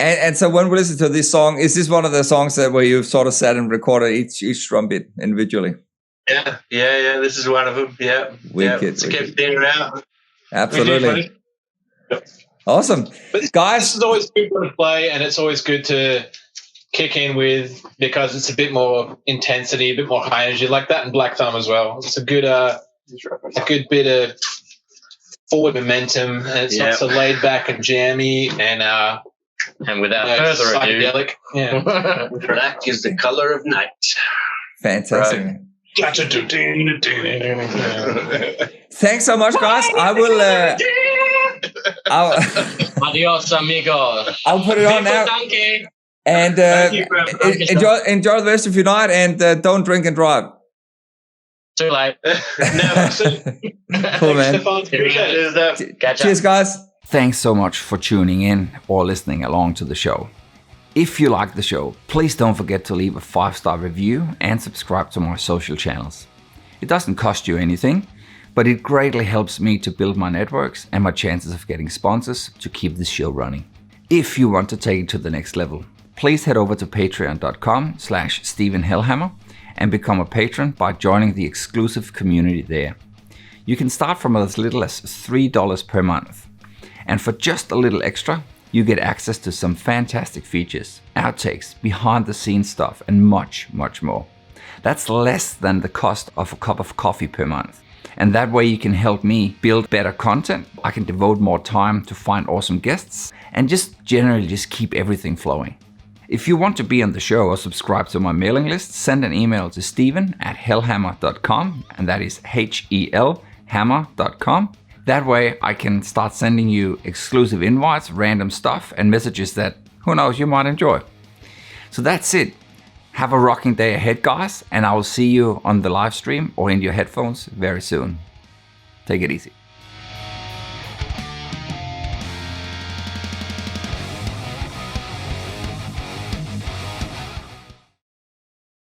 And so when we listen to this song, is this one of the songs where you've sort of sat and recorded each drum bit individually? Yeah. This is one of them. Yeah. Wicked, To wicked. keep dinner out. Absolutely. Awesome. But Guys, this is always good to play, and it's always good to kick in with because it's a bit more intensity, a bit more high energy, like that in Black Thumb as well. It's a good bit of forward momentum, and it's not so laid back and jammy And without further ado, psychedelic. Yeah. Black is the color of night. fantastic. Right. Thanks so much, guys. I will. Adios, amigo. I'll put it on now. Donkey. And enjoy the rest of your night, and don't drink and drive. Too late. Cool, man. Cheers, guys. Thanks so much for tuning in or listening along to the show. If you like the show, please don't forget to leave a 5-star review and subscribe to my social channels. It doesn't cost you anything, but it greatly helps me to build my networks and my chances of getting sponsors to keep this show running. If you want to take it to the next level, please head over to patreon.com/Stephen Helhammer and become a patron by joining the exclusive community there. You can start from as little as $3 per month. And for just a little extra, you get access to some fantastic features, outtakes, behind the scenes stuff, and much, much more. That's less than the cost of a cup of coffee per month. And that way you can help me build better content. I can devote more time to find awesome guests and just generally just keep everything flowing. If you want to be on the show or subscribe to my mailing list, send an email to steven@helhammer.com, and that is HELhammer.com. That way I can start sending you exclusive invites, random stuff, and messages that, who knows, you might enjoy. So that's it. Have a rocking day ahead, guys, and I will see you on the live stream or in your headphones very soon. Take it easy.